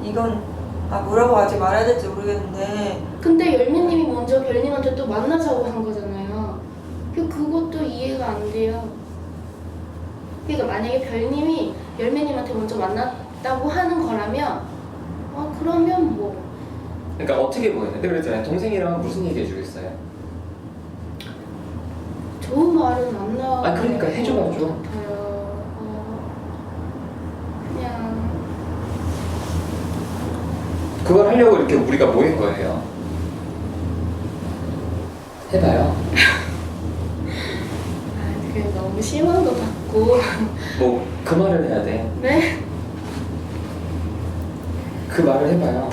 이건 뭐라고 아직 말해야 될지 모르겠는데 근데 열매님이 먼저 별님한테 또 만나자고 한 거잖아요. 그것도 이해가 안 돼요. 그러니까 만약에 별님이 열매님한테 먼저 만났다고 하는 거라면 그러면 뭐 그러니까 어떻게 보였는데 그랬잖아요. 동생이랑 무슨 얘기 해주겠어요? 좋은 말은 안 나와. 그러니까 해줘봐요 좀. 같아요. 그냥 그걸 하려고 이렇게 우리가 모인 거예요. 해봐요. 그게 너무 심한 것 같고. 뭐 그 말을 해야 돼. 네? 그 말을 해봐요.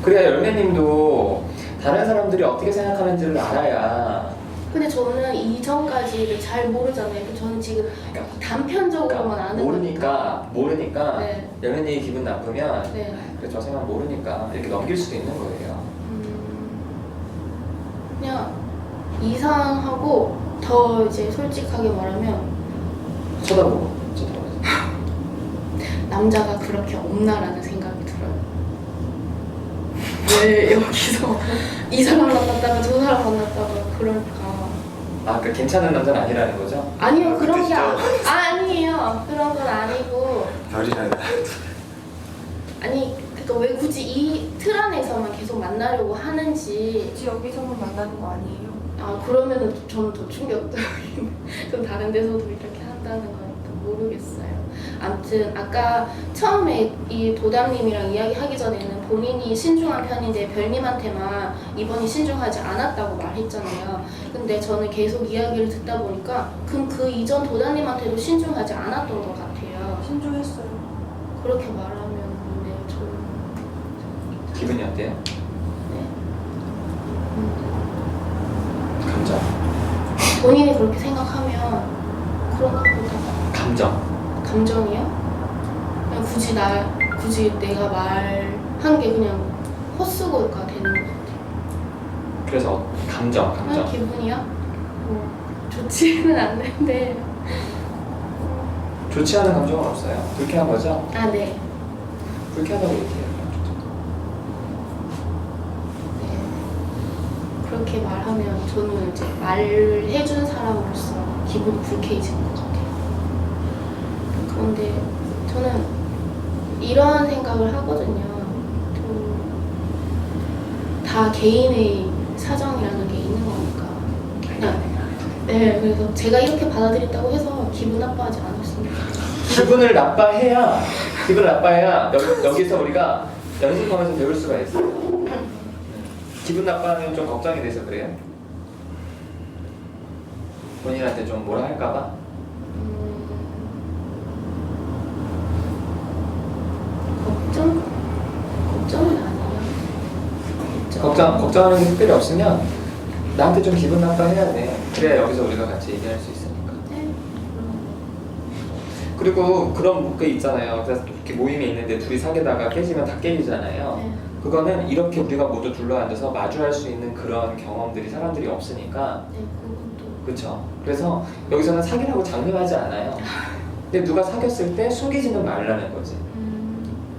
그래야 열매님도 다른 사람들이 어떻게 생각하는지를 알아야. 근데 저는 이전까지를 잘 모르잖아요. 저는 지금 단편적으로만 아는 모르니까 네. 열매님이 기분 나쁘면 네. 그래 저 사람 모르니까 이렇게 넘길 수도 있는 거예요. 그냥 이상하고 더 이제 솔직하게 말하면 쳐다보고. 남자가 그렇게 없나라는 생각이 들어요. 왜 여기서 이 사람 만났다가 저 사람 만났다가 그럴까? 그 괜찮은 남자는 아니라는 거죠? 아니요 그런 게 그때 아니에요. 그런 건 아니고 별이랑 아니 그러니까 왜 굳이 이 틀 안에서만 계속 만나려고 하는지. 굳이 여기서만 만나는 거 아니에요? 아 그러면은 저는 더 충격적인. 좀 다른 데서도 이렇게 한다는 거니까 모르겠어요. 아무튼 아까 처음에 이 도담님이랑 이야기하기 전에는 본인이 신중한 편인데 별님한테만 이번이 신중하지 않았다고 말했잖아요. 근데 저는 계속 이야기를 듣다 보니까 그럼 그 이전 도담님한테도 신중하지 않았던 것 같아요. 신중했어요. 그렇게 말하면 네, 저는 기분이 어때요? 네. 감정. 본인이 그렇게 생각하면 그런가 보다. 감정이요? 그냥 굳이 내가 말한 게 그냥 헛수고가 되는 것 같아요. 그래서 감정. 그냥 기분이요? 뭐 좋지는 않는데. 좋지 않은 감정은 없어요. 불쾌한 거죠? 아 네. 불쾌하다고 얘기해요. 네. 그렇게 말하면 저는 이제 말해준 사람으로서 기분이 불쾌해지는 것 같아요. 그런데 저는 이런 생각을 하거든요. 다 개인의 사정이라는 게 있는 거니까. 그냥 네, 그래서 제가 이렇게 받아들였다고 해서 기분 나빠하지 않았습니다. 기분을 나빠해야 여기서 우리가 연습하면서 배울 수가 있어요. 기분 나빠하면 좀 걱정이 돼서 그래요? 본인한테 좀 뭐라 할까봐? 걱정은 아니에요. 걱정하는 게 특별히 없으면 나한테 좀 기분 나빠해야 돼. 그래야 여기서 우리가 같이 얘기할 수 있으니까. 네. 그리고 그런 게 있잖아요. 그래서 이렇게 모임이 있는데 둘이 사귀다가 깨지면 다 깨지잖아요. 네. 그거는 이렇게 우리가 모두 둘러앉아서 마주할 수 있는 그런 경험들이 사람들이 없으니까. 네, 그것도. 그렇죠. 그래서 여기서는 사귀라고 장려하지 않아요. 근데 누가 사귀었을 때 숨기지는 말라는 거지.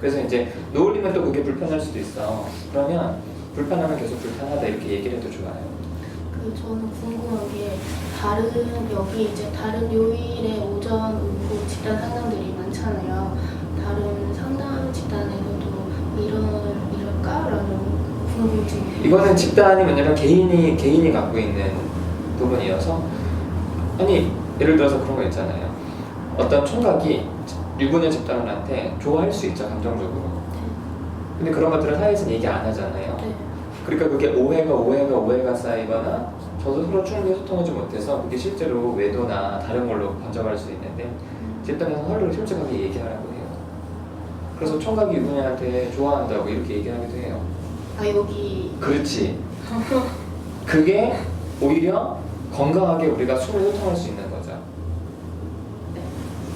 그래서 이제 놓으리면 또 그게 불편할 수도 있어. 그러면 불편하면 계속 불편하다 이렇게 얘기를 해도 좋아요. 저는 궁금한 게 여기 이제 다른 요일에 오전, 오후 집단 상담들이 많잖아요. 다른 상담 집단에서도 이럴까라는 궁금증이. 이거는 집단이 뭐냐면 개인이 갖고 있는 부분이어서 아니 예를 들어서 그런 거 있잖아요. 어떤 총각이 유부녀 집단한테 좋아할 수 있죠 감정적으로. 근데 그런 것들은 사회에서는 얘기 안 하잖아요. 네. 그러니까 그게 오해가 쌓이거나 저도 서로 충분히 소통하지 못해서 그게 실제로 외도나 다른 걸로 번져갈 수 있는데 집단에서 서로 솔직하게 얘기하라고 해요. 그래서 총각이 유부녀한테 좋아한다고 이렇게 얘기하기도 해요. 아 여기. 그렇지. 그게 오히려 건강하게 우리가 숨을 소통할 수 있는 거죠. 네.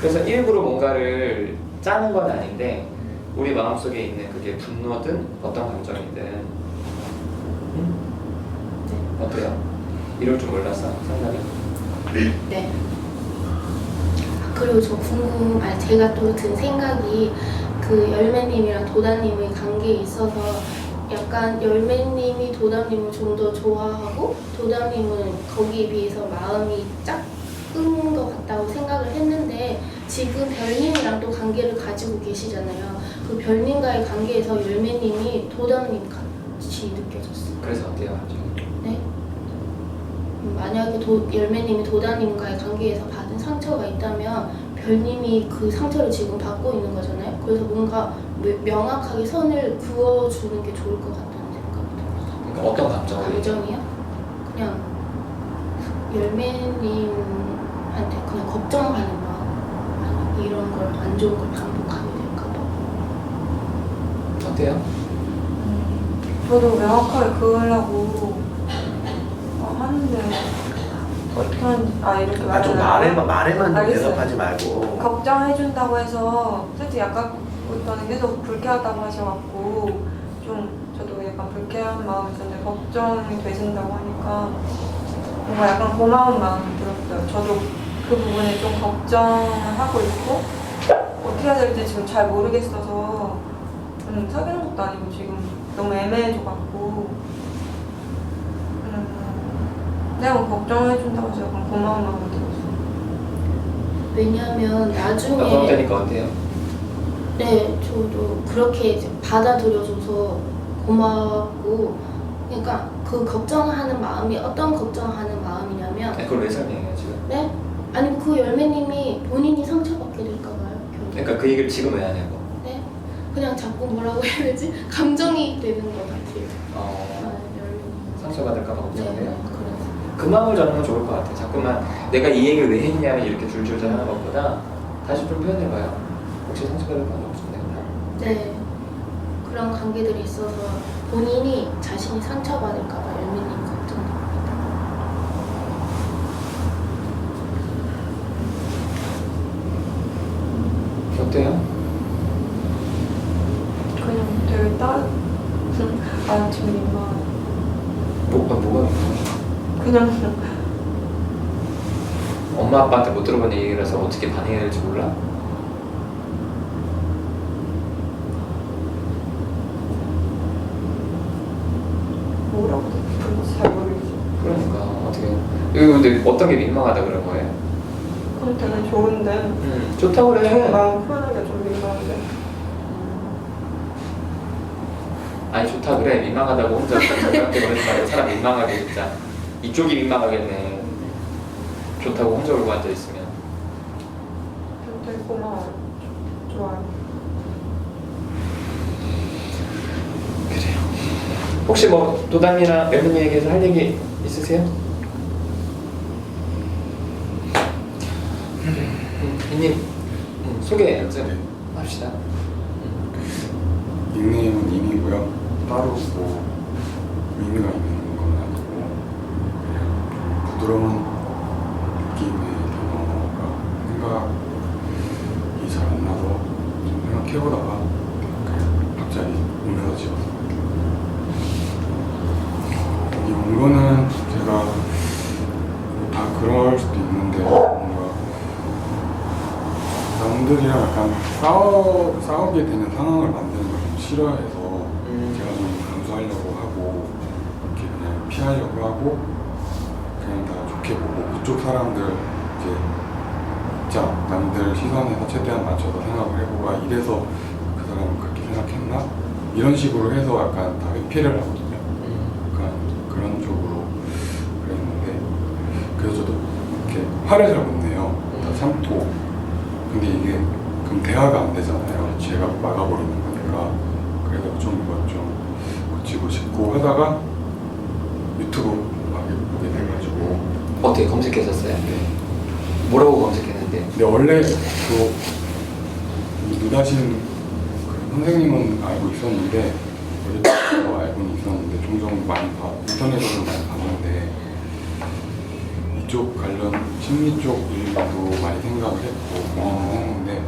그래서 일부러 뭔가를 짜는 건 아닌데 우리 마음속에 있는 그게 분노든 어떤 감정이든 네. 어때요? 이럴 줄 몰랐어 상담이? 네. 그리고 제가 또 든 생각이 그 열매님이랑 도다님의 관계에 있어서 약간 열매님이 도담님을 좀 더 좋아하고 도담님은 거기에 비해서 마음이 작은 것 같다고 생각을 했는데 지금 별님이랑 또 관계를 가지고 계시잖아요. 그 별님과의 관계에서 열매님이 도담님 같이 느껴졌어요. 그래서 어때요? 네? 만약에 열매님이 도담님과의 관계에서 받은 상처가 있다면 별님이 그 상처를 지금 받고 있는 거잖아요. 그래서 뭔가 명확하게 선을 그어주는 게 좋을 것 같다는 생각이 들었어요. 그러니까 어떤 감정을? 감정이요? 그냥 열매님한테 그냥 걱정하는 마음. 만약 이런 걸 안 좋은 걸 반복하게 될까 봐. 어때요? 저도 명확하게 그으려고 하는데 이렇게 좀 말하면 말에만 좀 알겠어요. 대답하지 말고. 걱정해준다고 해서 솔직히 아까부터는 계속 불쾌하다고 하셔갖고 좀 저도 약간 불쾌한 마음이 있었는데 걱정이 되신다고 하니까 뭔가 약간 고마운 마음이 들었어요. 저도 그 부분에 좀 걱정하고 있고 어떻게 해야 될지 지금 잘 모르겠어서 사귀는 것도 아니고 지금 너무 애매해져갖고 내가 걱정해준다고 해서 약간 고마운 마음이 들었어요. 왜냐면 나중에 걱정되니까 어때요? 네, 저도 그렇게 이제 받아들여줘서 고맙고, 그러니까 그 걱정하는 마음이 어떤 걱정하는 마음이냐면, 아니, 그걸 왜 설명해요 지금? 네? 아니 그 열매님이 본인이 상처받게 될까봐요. 그러니까 그 얘기를 지금 왜 하냐고. 네? 그냥 자꾸 뭐라고 해야 되지? 감정이 되는 것 같아요. 어, 열매님. 상처받을까 봐 네, 걱정해요. 그래서. 그 마음을 전하면 좋을 것 같아. 자꾸만 내가 이 얘기를 왜 했냐면 이렇게 줄줄 하는 것보다 다시 좀 표현해봐요. 혹시 상처받을 건 없으면 내가 다. 네. 그런 관계들이 있어서 본인이 자신이 상처받을까봐 열매님 걱정됩니다. 어때요? 그냥 되게 아 지금 민망해. 뭐가 그냥 엄마 아빠한테 못 들어본 얘기라서 어떻게 반응해야 될지 몰라? 뭐라고 그런지 잘 모르겠어. 그러니까 어떻게 이거 근데 어떤 게 민망하다 그런 거예요? 그럼 되게 좋은데 좋다고 그래. 마음 표현하기가 좀 민망한데. 아니 좋다 그래. 민망하다고 혼자 그렇게 그러지 말고 사람 민망하게 진짜 이쪽이 민망하겠네. 좋다고 혼자 울고 앉아 있으면. 되게 고마워요. 좋아요. 그래요. 혹시 뭐 도담이나 열매님에게서 할 얘기 있으세요? 이님 소개 좀 합시다. 닉네임은 임이고요. 따로 뭐 의미가 있는 건 아니고 그냥 부드러운 느낌의 단어가 생각이 잘 안 나서 좀 생각해보다가 그냥 갑자기 오면서 지었어요. 여기 온 거는 제가 다 그럴 수도 있는데 뭔가 남들이랑 약간 싸우게 되는 상황을 만드는 걸 좀 싫어해서 제가 좀 감수하려고 하고 이렇게 그냥 피하려고 하고 그냥 다 좋게 보고 그쪽 사람들 이제 자 남들 시선에서 최대한 맞춰서 생각을 해보고 아 이래서 그 사람은 그렇게 생각했나? 이런 식으로 해서 약간 다 회피를 하거든요. 약간 그런 쪽으로 그랬는데 그래서 저도 이렇게 화를 잘 못 내요. 다 참고 근데 이게 그럼 대화가 안 되잖아요. 제가 막아버리는 거니까. 그래서 좀 이거 좀 고치고 싶고 하다가 유튜브 막 보게 돼가지고 어떻게 검색했었어요? 네. 뭐라고 검색했는데? 근데 원래 그 누다신 그 선생님은 알고 있었는데 어제부터 알고는 있었는데 종종 많이 인터넷으로 많이 봤는데 이쪽 관련 심리 쪽 일도 많이 생각을 했고 고민을 했는데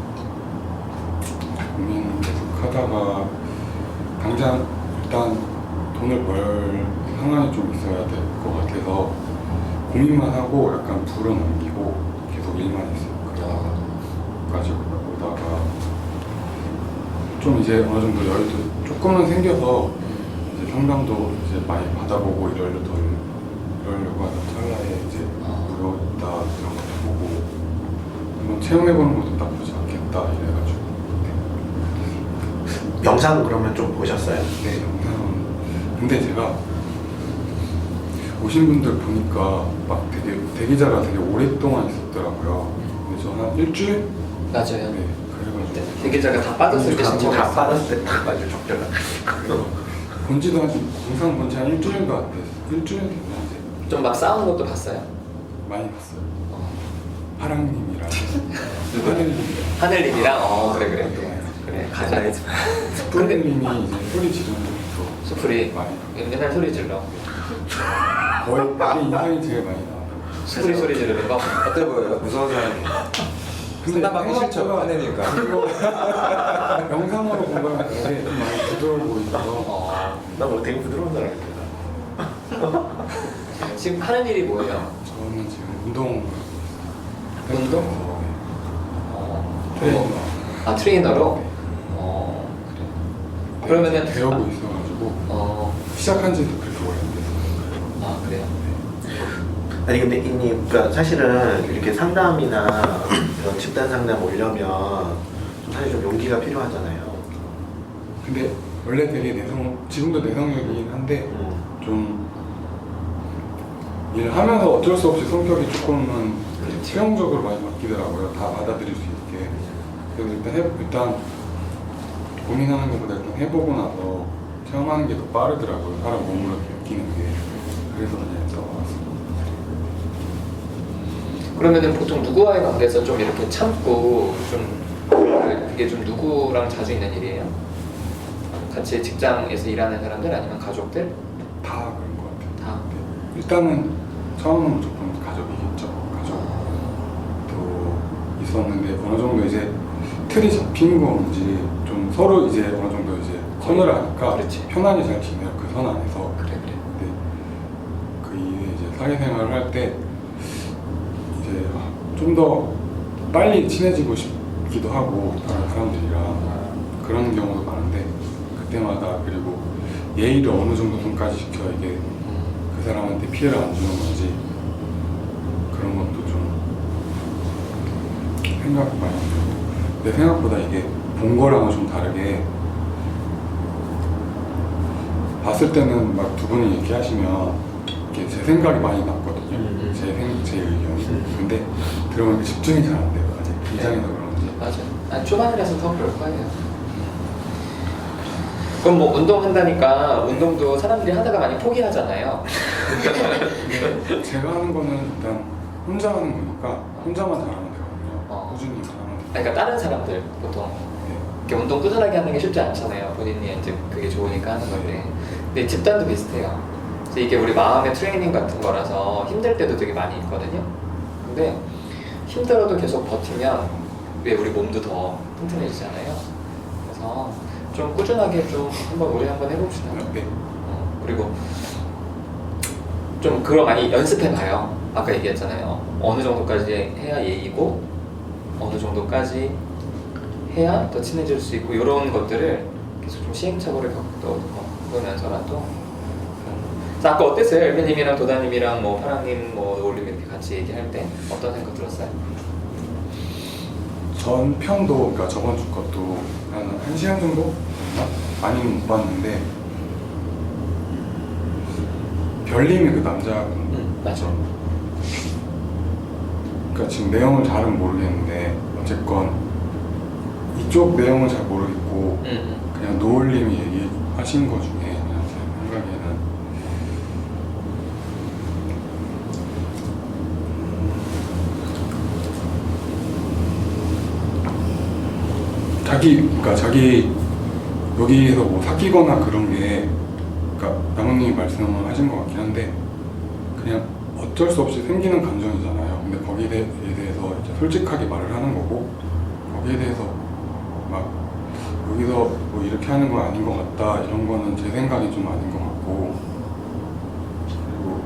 고민 계속 하다가 당장 일단 돈을 벌 상황이 좀 있어야 될 것 같아서 고민만 하고 약간 불은 넘기고 계속 일만 했어요. 그래가지고 오다가 좀 이제 어느 정도 여유도 조금은 생겨서 이제 상담도 이제 많이 받아보고 이러려고 하던 찰나에 이제 무료 있다 이런 것도 보고 한번 체험해보는 것도 나쁘지 않겠다 이래가지고 영상 그러면 좀 보셨어요? 네 영상은 근데 제가 오신 분들 보니까 막 되게 대기자가 되게 오랫동안 있었더라고요. 근데 저 한 일주일? 맞아요. 네 그래가지고 대기자가 다 빠졌을 때 다 신청했어. 빠졌을 때 딱 맞아 적절한. 본지도 한 영상 본지 한 일주일도 안 됐어. 일주일 됐나 이제 좀 막 싸우는 것도 봤어요? 많이 봤어요. 파랑님이랑 누구? 하늘님 하늘님이랑 그래 그래 가자. 푸른님이 이제 소리 지르는 것도 수풀이 많이 맨날 소리 질러. 거의 그게 인상이 제일 많이 나와요. 수풀이 소리 지르는 거. 어때 보여요? 무서운 사람이에요. 상담하기 싫죠? 화내니까. 영상으로 보면 되게 좀 많이 부드러워 보이셔서 나뭐 되게 부드러운 사람이구나. 지금 하는 일이 뭐예요? 저는 지금 운동 운동? 트레이너 아 트레이너로? 그래. 그러면은 배우고 있어가지고 시작한 지도 그렇게 오래 안 됐어요. 그래요? 아니 근데 이님 그러니까 사실은 이렇게 상담이나 이런 집단 상담 오려면 사실 좀 용기가 필요하잖아요. 근데 원래 되게 지금도 내성적이긴 한데 좀 일하면서 어쩔 수 없이 성격이 조금은 수용적으로 많이 바뀌더라고요. 다 받아들일 수 있게. 그래서 일단 고민하는 것보다 일단 해보고 나서 체험하는 게 더 빠르더라고요. 사람 몸으로 느끼는 게. 그래서 그냥 써봤어요. 그러면은 보통 누구와의 관계에서 좀 이렇게 참고 좀 그게 좀 누구랑 자주 있는 일이에요? 같이 직장에서 일하는 사람들 아니면 가족들? 다 그런 것 같아요. 다. 네. 일단은 처음은 무조건 가족이겠죠. 가족도 있었는데 어느 정도 이제 틀이 잡힌 건지 좀 서로 이제 어느 정도 이제 선을 하니까 그렇지. 편하게 잘 지내요. 그 선 안에서. 그래. 근데 그 이후에 이제 사회생활을 할 때 이제 좀 더 빨리 친해지고 싶기도 하고 다른 사람들이랑 그런 경우도 많은데 그때마다 그리고 예의를 어느 정도 손까지 지켜야 이게 그 사람한테 피해를 안 주는 건지 그런 것도 좀 생각 많이 들고 내 생각보다 이게 본 거랑은 좀 다르게 봤을 때는 막 두 분이 얘기하시면 이렇게 제 생각이 많이 났거든요. 제 의견이. 근데 들어보니까 집중이 잘 안 돼요. 아직 긴장해서 그런지. 맞아요. 아니, 초반이라서 더 그럴 거예요. 그럼 뭐 운동한다니까 운동도 사람들이 하다가 많이 포기하잖아요. 근데 제가 하는 거는 일단 혼자 하는 거니까 혼자만 잘하면 되거든요. 꾸준히 하면 돼요. 그러니까 다른 사람들 보통 네. 이렇게 운동 꾸준하게 하는 게 쉽지 않잖아요. 본인이 이제 그게 좋으니까 하는 건데. 근데 집단도 비슷해요. 그래서 이게 우리 마음의 트레이닝 같은 거라서 힘들 때도 되게 많이 있거든요. 근데 힘들어도 계속 버티면 왜 우리 몸도 더 튼튼해지잖아요. 그래서 좀 꾸준하게 좀 우리 한번 해봅시다. 네. 그리고 좀 그거 많이 연습해봐요. 아까 얘기했잖아요. 어느 정도까지 해야 예의고 어느 정도까지 해야 더 친해질 수 있고 이런 것들을 계속 좀 시행착오를 겪으면서라도. 자, 아까 어땠어요? 엘비님이랑 도다님이랑 뭐 파랑님, 뭐 올림 이렇게 같이 얘기할 때 어떤 생각 들었어요? 전 편도 그러니까 저번 주 것도 한 1시간 정도? 많이는 못 봤는데 별님이 그 남자 맞아. 그러니까 지금 내용을 잘은 모르겠는데 어쨌건 이쪽 내용은 잘 모르겠고 그냥 노을님이 얘기하신 거 중에 그냥 제 생각에는 자기 여기에서 뭐 사귀거나 그런 게 그러니까 나무님이 말씀하신 것 같긴 한데 그냥 어쩔 수 없이 생기는 감정이잖아요. 근데 거기에 대해서 이제 솔직하게 말을 하는 거고 거기에 대해서 막 여기서 뭐 이렇게 하는 건 아닌 것 같다 이런 거는 제 생각이 좀 아닌 것 같고 그리고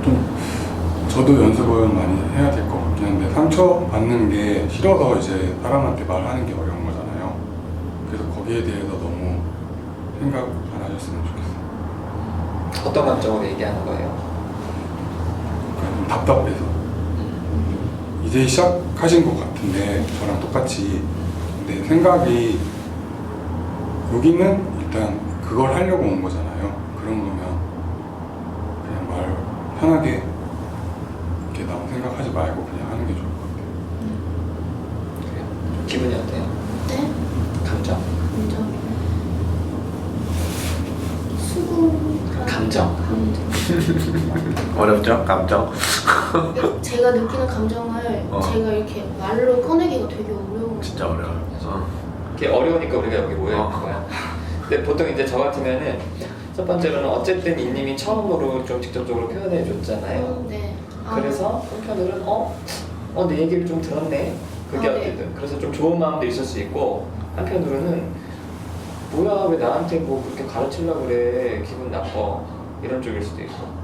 좀 저도 연습을 많이 해야 될 것 같긴 한데 상처 받는 게 싫어서 이제 사람한테 말하는 게 어려운 거잖아요. 그래서 거기에 대해서 너무 생각 안 하셨으면 좋겠어요. 어떤 감정으로 얘기하는 거예요? 그러니까 좀 답답해서 이제 시작하신 것 같은데 저랑 똑같이 근데 생각이 여기는 일단 그걸 하려고 온 거잖아요. 그런 거면 그냥 말 편하게 이렇게 너무 생각하지 말고 그냥 하는 게 좋을 것 같아요. 그래요. 기분이 어때요? 네? 감정. 감정. 어렵죠? 감정. 제가 느끼는 감정을 제가 이렇게 말로 꺼내기가 되게 어려운 진짜 어려워요. 이게 어려우니까 우리가 여기 모여 있는 거야. 근데 보통 이제 저 같으면은 첫 번째로는 어쨌든 이님이 처음으로 좀 직접적으로 표현해 줬잖아요. 네. 그래서 한편으로는 내 얘기를 좀 들었네. 그게 네. 어쨌든 그래서 좀 좋은 마음도 있을 수 있고 한편으로는 뭐야 왜 나한테 뭐 그렇게 가르치려고 그래 기분 나빠 이런 쪽일 수도 있고.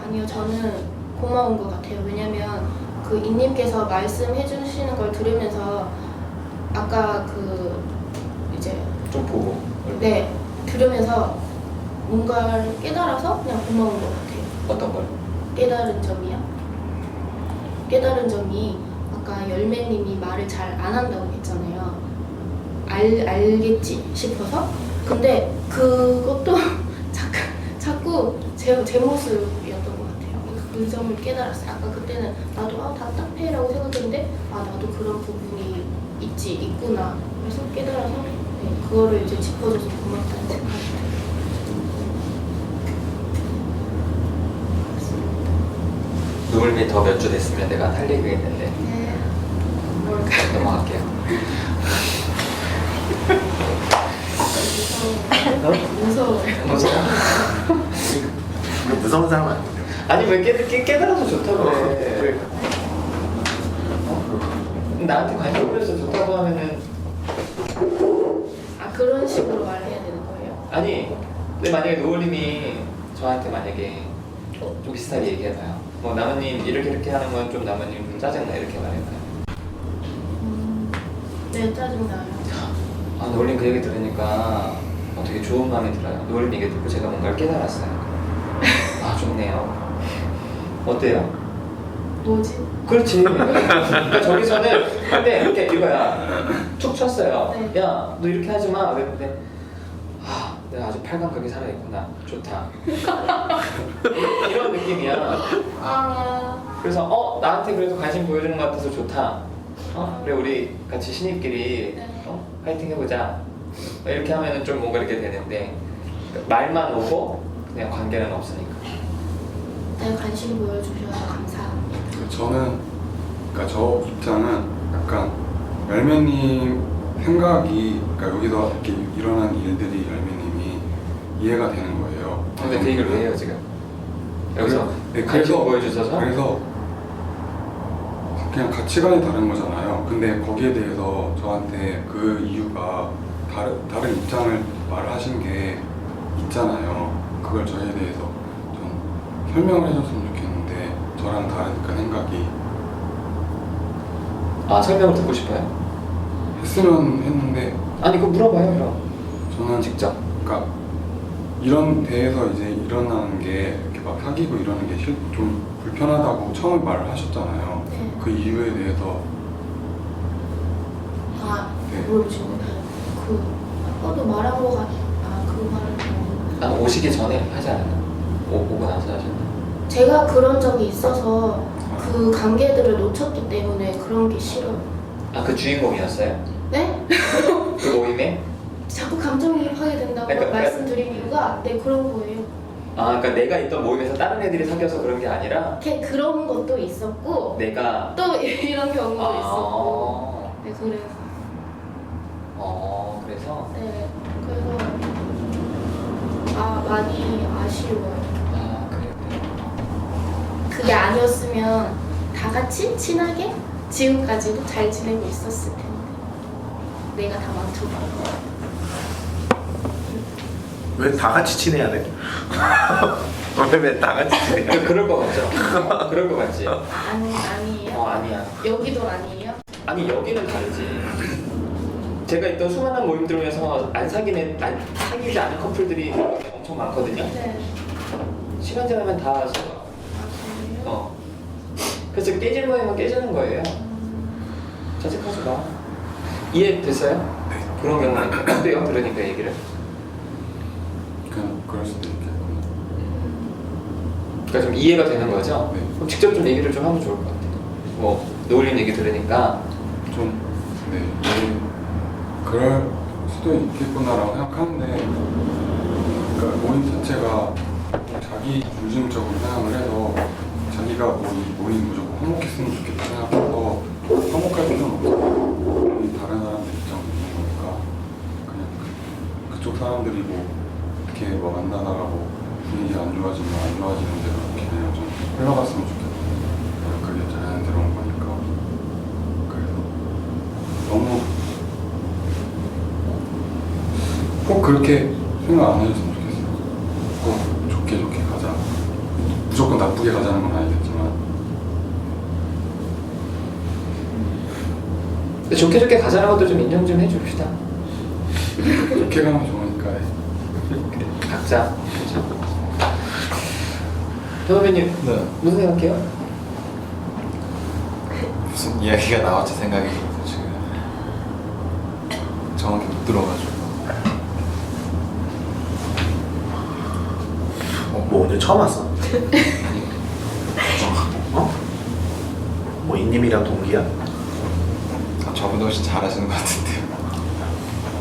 아니요, 저는 고마운 것 같아요. 왜냐면 그 이님께서 말씀해 주시는 걸 들으면서 아까 그 이제 좀 보고. 네, 들으면서 뭔가를 깨달아서 그냥 고마운 것 같아요. 어떤 걸? 깨달은 점이요? 깨달은 점이 아까 열매님이 말을 잘 안 한다고 했잖아요. 알겠지 싶어서. 근데 그것도 자꾸 제 모습이었던 것 같아요. 그 점을 깨달았어요. 아까 그때는 나도 답답해라고 생각했는데 나도 그런 부분이 있구나. 그래서 깨달아서 그거를 이제 짚어줘서 고맙다는 생각이 들어요. 노을미 더 몇 주 됐으면 내가 할 얘기가 있는데 네. 넘어갈게요. 무서워요. 무서워? 무서운 사람 아니에요. 아니 왜 깨달아서 좋다고 해? 나한테 관심 보여서 좋다고 하면은 그런 식으로 말해야 되는 거예요? 아니 근데 만약에 노을님이 저한테 만약에 좀 비슷하게 얘기해봐요. 뭐 나무님 이렇게 하는 건 좀 나무님 짜증나 이렇게 말해봐요. 네, 짜증나요. 아 노을님 그 얘기 들으니까 되게 좋은 마음이 들어요. 노을님 얘기 듣고 제가 뭔가를 깨달았어요. 아 좋네요. 어때요? 뭐지? 그렇지. 그러니까 저기서는 근데 이렇게 이거야. 툭 쳤어요. 네. 야, 너 이렇게 하지 마. 근데 내가 아주 팔강하게 살아있구나. 좋다. 이런 느낌이야. 그래서 나한테 그래도 관심 보여주는 것 같아서 좋다. 그래 우리 같이 신입끼리 네. 파이팅 해보자. 이렇게 하면은 좀 뭔가 이렇게 되는데 말만 오고 그냥 관계는 없으니까. 네, 관심 보여주셔서 감사합니다. 저는 그러니까 저 입장은 약간 열매님 생각이 그러니까 여기서 이렇게 일어난 일들이 열매님이 이해가 되는 거예요. 근데 그 얘기를 왜 해요 지금? 여기서 네, 관심 보여주셔서? 그래서 그냥 가치관이 다른 거잖아요. 근데 거기에 대해서 저한테 그 이유가 다른 입장을 말하신 게 있잖아요. 그걸 저에 대해서 좀 설명을 해줬으면 좋겠는데 저랑 다르니까 생각이 설명을 듣고 싶어요? 했으면 했는데 아니 그거 물어봐요 그럼. 저는 직접. 그러니까 이런 데에서 이제 일어나는 게 이렇게 막 사귀고 이러는 게 좀 불편하다고 처음에 말을 하셨잖아요. 네. 그 이유에 대해서 네. 물어보시는 아까도 말한 거 그 말을 오시기 전에 하지 않았나? 오고 나서 하셨나? 제가 그런 적이 있어서 그 관계들을 놓쳤기 때문에 그런 게 싫어요. 그 주인공이었어요? 네? 그 모임에? 자꾸 감정이입하게 된다고 그러니까 말씀드린 이유가 그런 거예요. 그러니까 내가 있던 모임에서 다른 애들이 사귀어서 그런 게 아니라 그런 것도 있었고 내가 또 이런 경우도 있었고 네, 그래서 그래서 네, 그래서 많이 아쉬워요. 그래. 그게 아니었으면 다 같이 친하게 지금까지도 잘 지내고 있었을 텐데 내가 다 망쳐버린 왜 다 같이 친해야 돼? 왜 다 같이 친해야 돼? 그럴 거 같죠? 그럴 거 같지? 아니에요? 아니야. 여기도 아니에요? 아니 여기는 다르지. 제가 있던 수많은 모임들 중에서 사귀지 않은 커플들이 엄청 많거든요. 네. 시간 지나면 다 그래요? 그래서 깨질 모임은 깨지는 거예요. 자책하지 마. 이해됐어요? 네. 그런 경우는 어때요? 들으니까 얘기를. 그냥 그럴 수도 있겠군요. 그러니까 좀 이해가 되는 거죠? 네. 그럼 직접 좀 얘기를 좀 하면 좋을 것 같아요. 뭐 노을님 얘기 들으니까 네, 그럴 수도 있겠구나라고 생각하는데, 그러니까 모임 자체가 자기 중심적으로 생각을 해서 자기가 모임 무조건 화목했으면 좋겠다 생각해서 화목할 필요는 없잖아요. 다른 사람들 입장도 있는 거니까 그냥 그쪽 사람들이 이렇게 만나다가 분위기 안 좋아지는 대로 이렇게 그냥 좀 흘러갔으면 좋겠다. 그게 자연스러운 거니까. 그래서 너무 꼭 그렇게 생각 안 해줬으면 좋겠어요. 꼭 좋게 가자. 무조건 나쁘게 가자는 건 아니겠지만. 근데 좋게 가자는 것도 좀 인정 좀 해줍시다. 좋게 가면 좋으니까. 각자. 선배님 네. 무슨 생각해요? 무슨 이야기가 나올지 생각이 들어서 지금 정확히 못 들어가지고. 뭐 오늘 처음 왔어? 어? 뭐 인님이랑 동기야? 아, 저보다 훨씬 잘하시는 것 같은데요.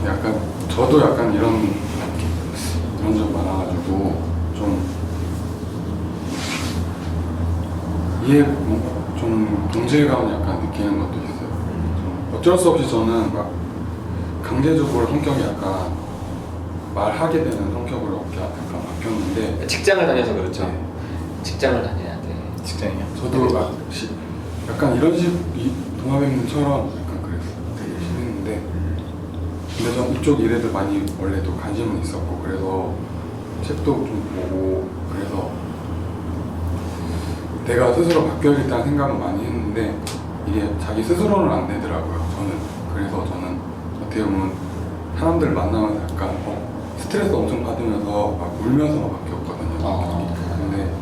약간 저도 약간 이런 점 많아가지고 좀 좀 동질감을 약간 느끼는 것도 있어요. 좀 어쩔 수 없이 저는 막 강제적으로 성격이 약간 말하게 되는 성격으로 약간 바뀌었는데 직장을 다녀서 그렇죠. 네. 직장을 다녀야 돼. 직장이요? 저도 약간 이런 동아뱀님처럼 약간 그랬어요. 되게 심했는데 근데 전 이쪽 일에도 많이 원래도 관심은 있었고 그래서 책도 좀 보고 그래서 내가 스스로 바뀌어야겠다는 생각은 많이 했는데 이게 자기 스스로는 안 되더라고요. 저는 그래서 저는 어떻게 보면 사람들 만나면서 약간 스트레스 엄청 받으면서 막 울면서 막 바뀌었거든요. 근데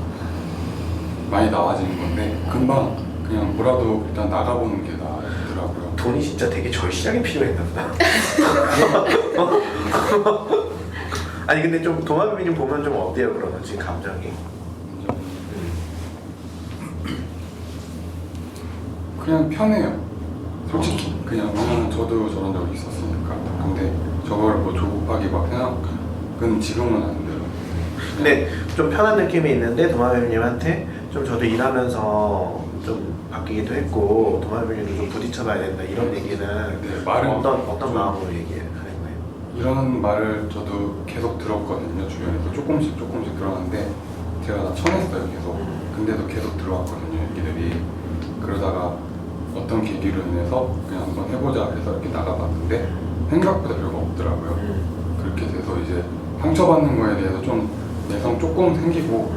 많이 나아지는 건데 금방 그냥 뭐라도 일단 나가보는 게 나더라고요. 돈이 진짜 되게 절실하게 필요했나 보다. 아니 근데 좀 동아뱀이 좀 보면 좀 어때요 그러면 지금 감정이? 그냥 편해요. 솔직히 그냥 왜냐면 저도 저런 적이 있었으니까. 근데 저걸 뭐 조급하게 막 생각은 지금은 안 돼요. 근데 좀 편한 느낌이 있는데 동아뱀님한테 좀 저도 일하면서 좀 바뀌기도 했고 동아뱀님도 좀 부딪혀봐야 된다 이런 얘기는 네, 말은 어떤 좀- 마음으로 얘기하는 거예요? 이런 말을 저도 계속 들었거든요. 주변에서 조금씩 들어갔는데 제가 다 쳐냈어요 계속. 근데도 계속 들어왔거든요 얘기들이. 그러다가 어떤 계기로 인해서 그냥 한번 해보자 해서 이렇게 나가봤는데 생각보다 별거 없더라고요. 그렇게 돼서 이제 상처받는 거에 대해서 좀 내성 조금 생기고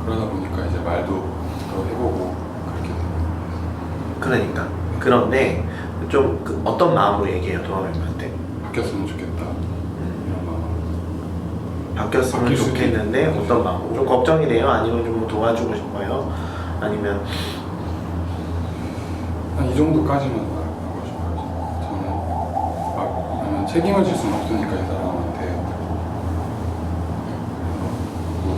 그러다 보니까 이제 말도 더 해보고 그렇게 돼요. 그러니까 그런데 좀 어떤 마음으로 얘기해요 동아뱀한테? 바뀌었으면 좋겠다 이런 마음. 바뀌었으면 바뀔 수도 좋겠는데 있고. 어떤 마음으로? 좀 걱정이 돼요? 아니면 좀 도와주고 싶어요? 아니면 한 이 정도까지만 말하고 싶어요. 저는 막 책임을 질 수는 없으니까 이 사람한테. 그리고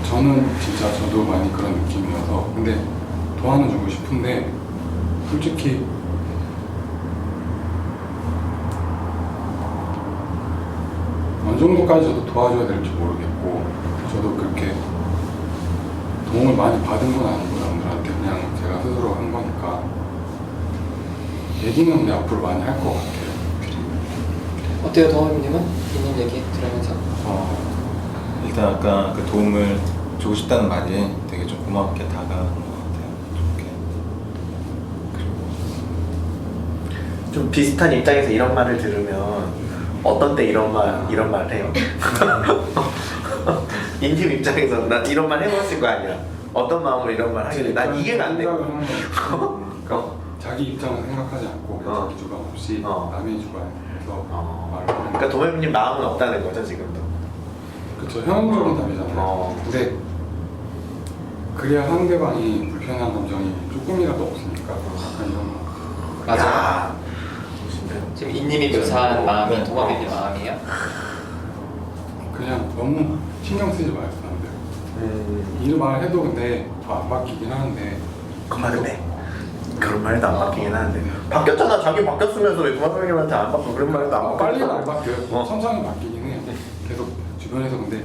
저는 진짜 저도 많이 그런 느낌이어서 근데 도와는 주고 싶은데 솔직히 어느 정도까지 저도 도와줘야 될지 모르겠고 저도 그렇게 도움을 많이 받은 건 아니고 남들한테 그냥 제가 스스로 한 거니까 얘기는 근데 앞으로 많이 할 것 같아요. 어때요, 동아님은? 이님 얘기 들으면서? 일단 아까 그 도움을 주고 싶다는 말이 되게 좀 고맙게 다가가는 것 같아요. 좋게. 그리고 좀 비슷한 입장에서 이런 말을 들으면 어떤 때 이런 말 해요? 인팀 입장에서 난 이런 말 해봤을 거 아니야. 어떤 마음으로 이런 말 하길래 난 이게 안 돼. 생각을 하는 거죠. 그러니까 자기 입장을 생각하지 않고 그냥 자기 주관 없이 남의 주관에서 말을 하는 그러니까 도매님 마음은 없다는 거죠 지금도. 그쵸, 현실적인 답이잖아요. 근데 그래야 상대방이 불편한 감정이 조금이라도 없으니까 약간 이런 거. 맞아. 야, 지금 이님이 묘사한 마음이 동아뱀님 마음이에요? 그냥 너무 신경 쓰지 마요 사람들. 이 말 해도 근데 안 바뀌긴 하는데 그 말은 해. 그런 말도 안 바뀌긴 하는데 바뀌었잖아. 자기 바뀌었으면서 왜 도매님한테 안 바뀌어? 그런 말도 안 바뀌어. 빨리는 안 바뀌어요. 천천히 바뀌긴 해. 계속 주변에서 근데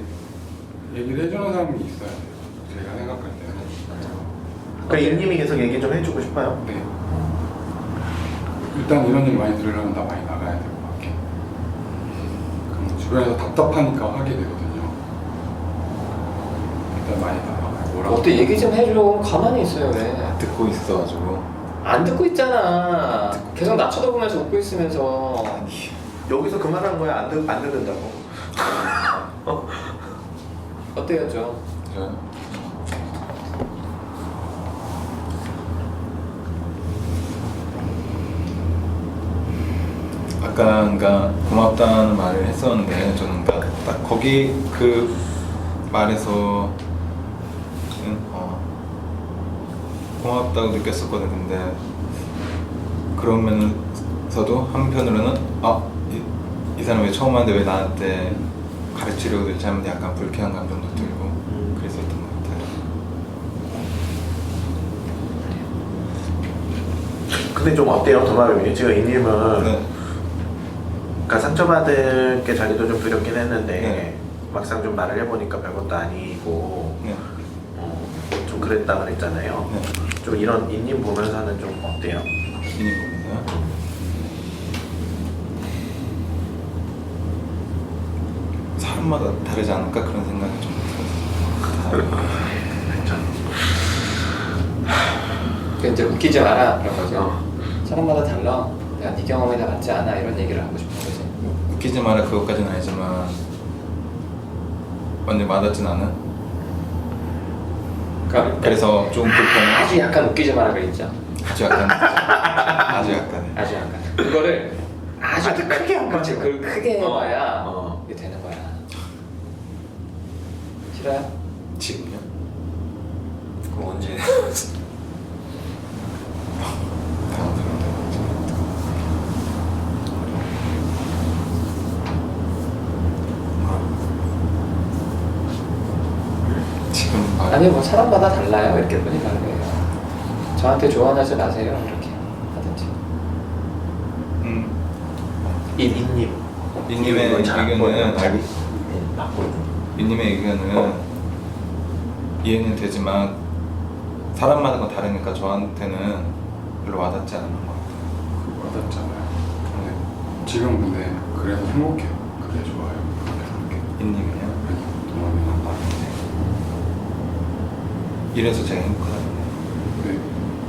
얘기를 해주는 사람이 있어야 돼요. 제가 생각할 때는. 그러니까 임님이 계속 얘기 좀 해주고 싶어요. 네. 일단 이런 일 많이 들으려면 나 많이 나가야 될 것 같아. 그럼 주변에서 답답하니까 하게 되거든요. 일단 많이 나가요. 뭐라고? 어때 얘기 좀 해줘. 가만히 있어요 왜? 듣고 있어가지고 안 듣고 있잖아. 계속 나 쳐다보면서 웃고 있으면서. 여기서 그 말한 거야. 안 듣는다고. 어때요 좀? 저요? 아까 그러니까 고맙다는 말을 했었는데 저는 그러니까 딱 거기 그 말에서 고맙다고 느꼈었거든. 근데 그러면서도 한편으로는 이 사람 왜 처음 왔는데 왜 나한테 가르치려고 들지 하면 약간 불쾌한 감정도 들고 그랬었던 것 같아요. 근데 좀 어때요, 도마뱀이? 지금 이님은 네. 그러니까 상처받을 게 자기도 좀 두렵긴 했는데 네. 막상 좀 말을 해보니까 별것도 아니고 네. 좀 그랬다 그랬잖아요. 네. 좀 이런 이님 보면서는 좀 어때요? 이님 보면서요? 사람마다 다르지 않을까 그런 생각이 좀 들었어요. 그 이제 웃기지 마라 그런 거죠. 사람마다 달라. 내가 네 경험에 다 맞지 않아 이런 얘기를 하고 싶은 거지. 웃기지 마라 그것까지는 아니지만 완전 맞았진 않은. 그래서 좀 불편해. 아주 약간 웃기지 마라 그랬죠. 아주 약간 아주 약간. 아주 약간. 그거를 아주 크게 한 그렇지. 거야. 그걸 크게 해봐야 어. 이게 되는 거야. 싫어요? 지금요? 그럼 언제? 다음 사람들. 지금 말. 아니 뭐 사람마다 달라요. 이렇게 뿐이 다른 거예요. 저한테 조언하지 마세요. 이렇게 하든지. 이님. 민님의 의견은 알고. 바꿔줘. 민님의 의견은 이해는 되지만 사람마다 다르니까 저한테는 별로 와닿지 않는 것 같아요. 와닿잖아요. 근데 지금 근데 그래서 행복해요. 그게 좋아요. 그렇게 민님이요? 도마뱀이랑 나한테. 이래서 제가 행복하다는 근데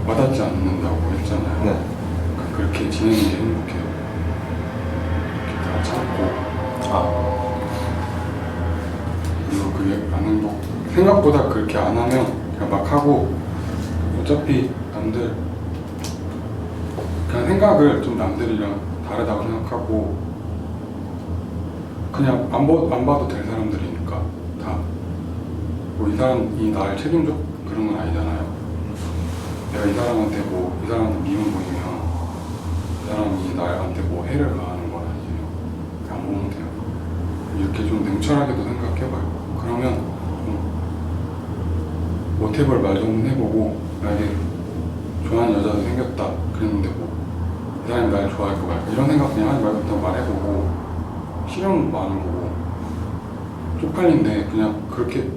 와닿지 않는다고 했잖아요. 네. 그렇게 지내는 게 행복해요. 이렇게 다 참고 그리고 그게 안 행복. 생각보다 그렇게 안 하면 그냥 막 하고 어차피 남들 그냥 생각을 좀 남들이랑 다르다고 생각하고 그냥 안 봐도 될 사람들이니까 다 뭐 이 사람이 나를 책임져 그런 건 아니잖아요. 내가 이 사람한테 이 사람한테 미움 보이면 이 사람이 나한테 해를 가하는 건 아니에요. 그냥 보면 돼요. 이렇게 좀 냉철하게도 생각해봐요. 그러면 좀 못해볼 말도 한번 해보고 만약에 좋아하는 여자도 생겼다 그랬는데 이 사람이 날 좋아할 거 말까 이런 생각 그냥 하지 말고 일단 말해보고 싫으면 많은 거고 쪽팔린데 그냥 그렇게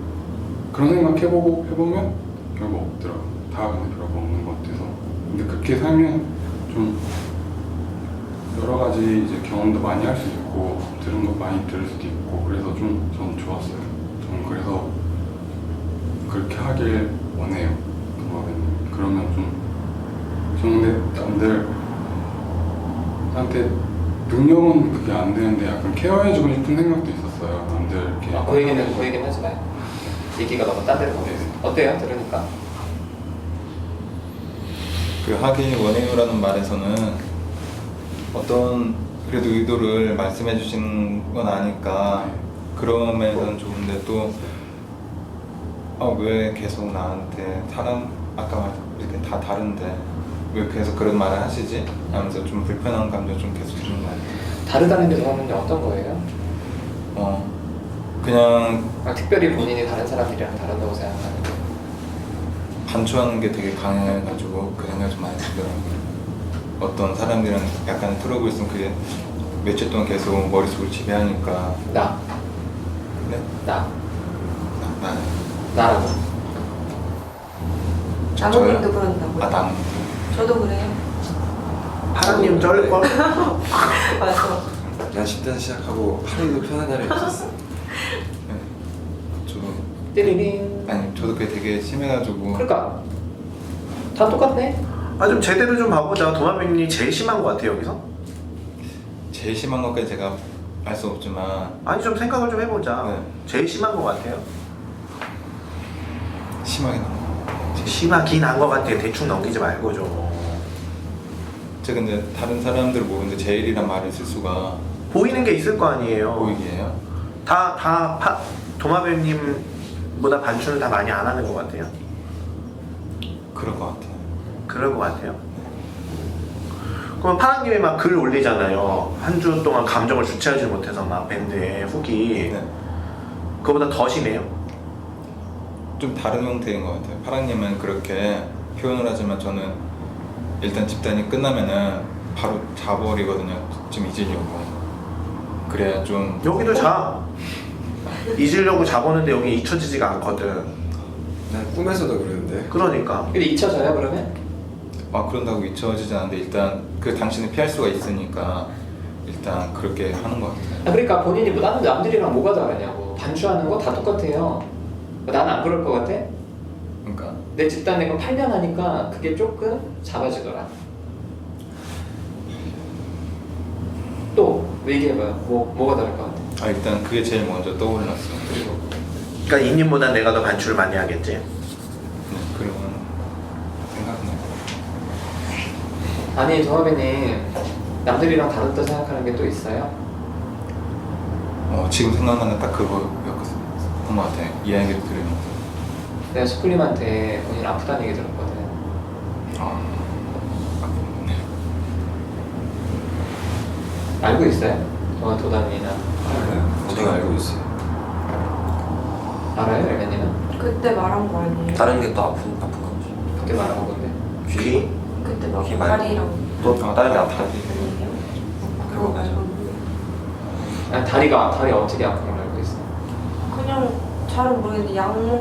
그런 생각 해보면 별거 없더라고. 다 근데 별거 없는 것 같아서. 근데 그렇게 살면 좀 여러 가지 이제 경험도 많이 할 수 있고 들은 거 많이 들을 수도 있고 그래서 좀 전 좋았어요. 저는 그래서 그렇게 하길 원해요. 도마뱀님. 그러면 저는 근데 남들한테 능력은 그게 안 되는데 약간 케어해주고 싶은 생각도 있었어요. 남들 이렇게. 그 얘기는 하지 마요. 얘기가 너무 딴 데로 가고 있어요. 어때요? 들으니까? 그 하길 원해요라는 말에서는 어떤 그래도 의도를 말씀해 주신 건 아니까 그런 면에서는 좋은데 또 왜 계속 나한테 아까 이렇게 다 다른데 왜 계속 그런 말을 하시지? 하면서 좀 불편한 감정 좀 계속 드는 것 같아요. 다르다는 게 저는 어떤 거예요? 그냥 특별히 본인이 다른 사람들이랑 다르다고 생각하는 거. 반추하는 게 되게 강해가지고 그 생각이 좀 많이 들더라고요. 어떤 사람들이랑 약간 트러블 있으면 그게 며칠 동안 계속 머릿속을 지배하니까. 나. 네? 나라고. 나무님도 그런다고요? 나무. 저도 그래요. 하나님 쩔걸? 맞아. 난 10단 시작하고 하루도 편한 날이 없었어. 네. 저도 띠리링. 아니 저도 그게 되게 심해가지고. 그러니까 다 똑같네. 좀 제대로 좀 봐보자. 도마뱀이 제일 심한 것 같아요 여기서. 제일 심한 것까지 제가 알 수 없지만 아니 좀 생각을 좀 해보자. 네. 제일 심한 것 같아요. 심하게 나온 거. 심하긴 한 것 같아. 대충 넘기지 말고 좀. 제가 근데 다른 사람들을 모르는데 제일이란 말을 쓸 수가 보이는 게 있을 거 아니에요. 보이기에요? 도마뱀님보다 반추는 다 많이 안 하는 것 같아요. 그럴 것 같아요. 그럴 것 같아요. 그럼 파랑님이 막 글 올리잖아요. 한 주 동안 감정을 주체하지 못해서 막 밴드의 후기. 네. 그거보다 더 심해요. 좀 다른 형태인 것 같아요. 파랑님은 그렇게 표현을 하지만 저는 일단 집단이 끝나면은 바로 자버리거든요. 좀 잊으려고. 그래야 좀 여기도 자. 잊으려고 자보는데 여기 잊혀지지가 않거든. 난 꿈에서도 그러는데. 그러니까. 근데 잊혀져요 그러면? 그런다고 잊혀지지 않는데 일단 그 당신은 피할 수가 있으니까 일단 그렇게 하는 것 같아요. 그러니까 본인이 뭐 다른 남들이랑 뭐가 다르냐고. 반주하는 거 다 똑같아요. 나는 안 그럴 것 같아? 그러니까 내 집단 내가 8년 하니까 그게 조금 잡아지더라. 또 얘기해봐요. 뭐가 다를 것 같아? 일단 그게 제일 먼저 떠올랐어요. 그리고 그러니까 이님보다 내가 더 반출을 많이 하겠지. 그런 생각나요. 아니 동아배님 남들이랑 다르다 생각하는 게 또 있어요? 지금 생각나는 딱 그거였던 것 같아요. 이야기를 들으면서. 내가 스쿨님한테 본인 아프다는 얘기 들었거든. 네. 알고 있어요? 도담이나 제가 알고 있어요. 알아요, 열매님은? 그때 말한 거 아니에요? 다른 게 또 아픈 거지. 그때 말한 건데. 귀? 그때 막 귀 말고. 다리랑 또 다른 게 아파. 아니에요? 그거 맞아. 아니 다리 어떻게 아픈 걸 알고 있어? 그냥 잘은 모르겠는데 약만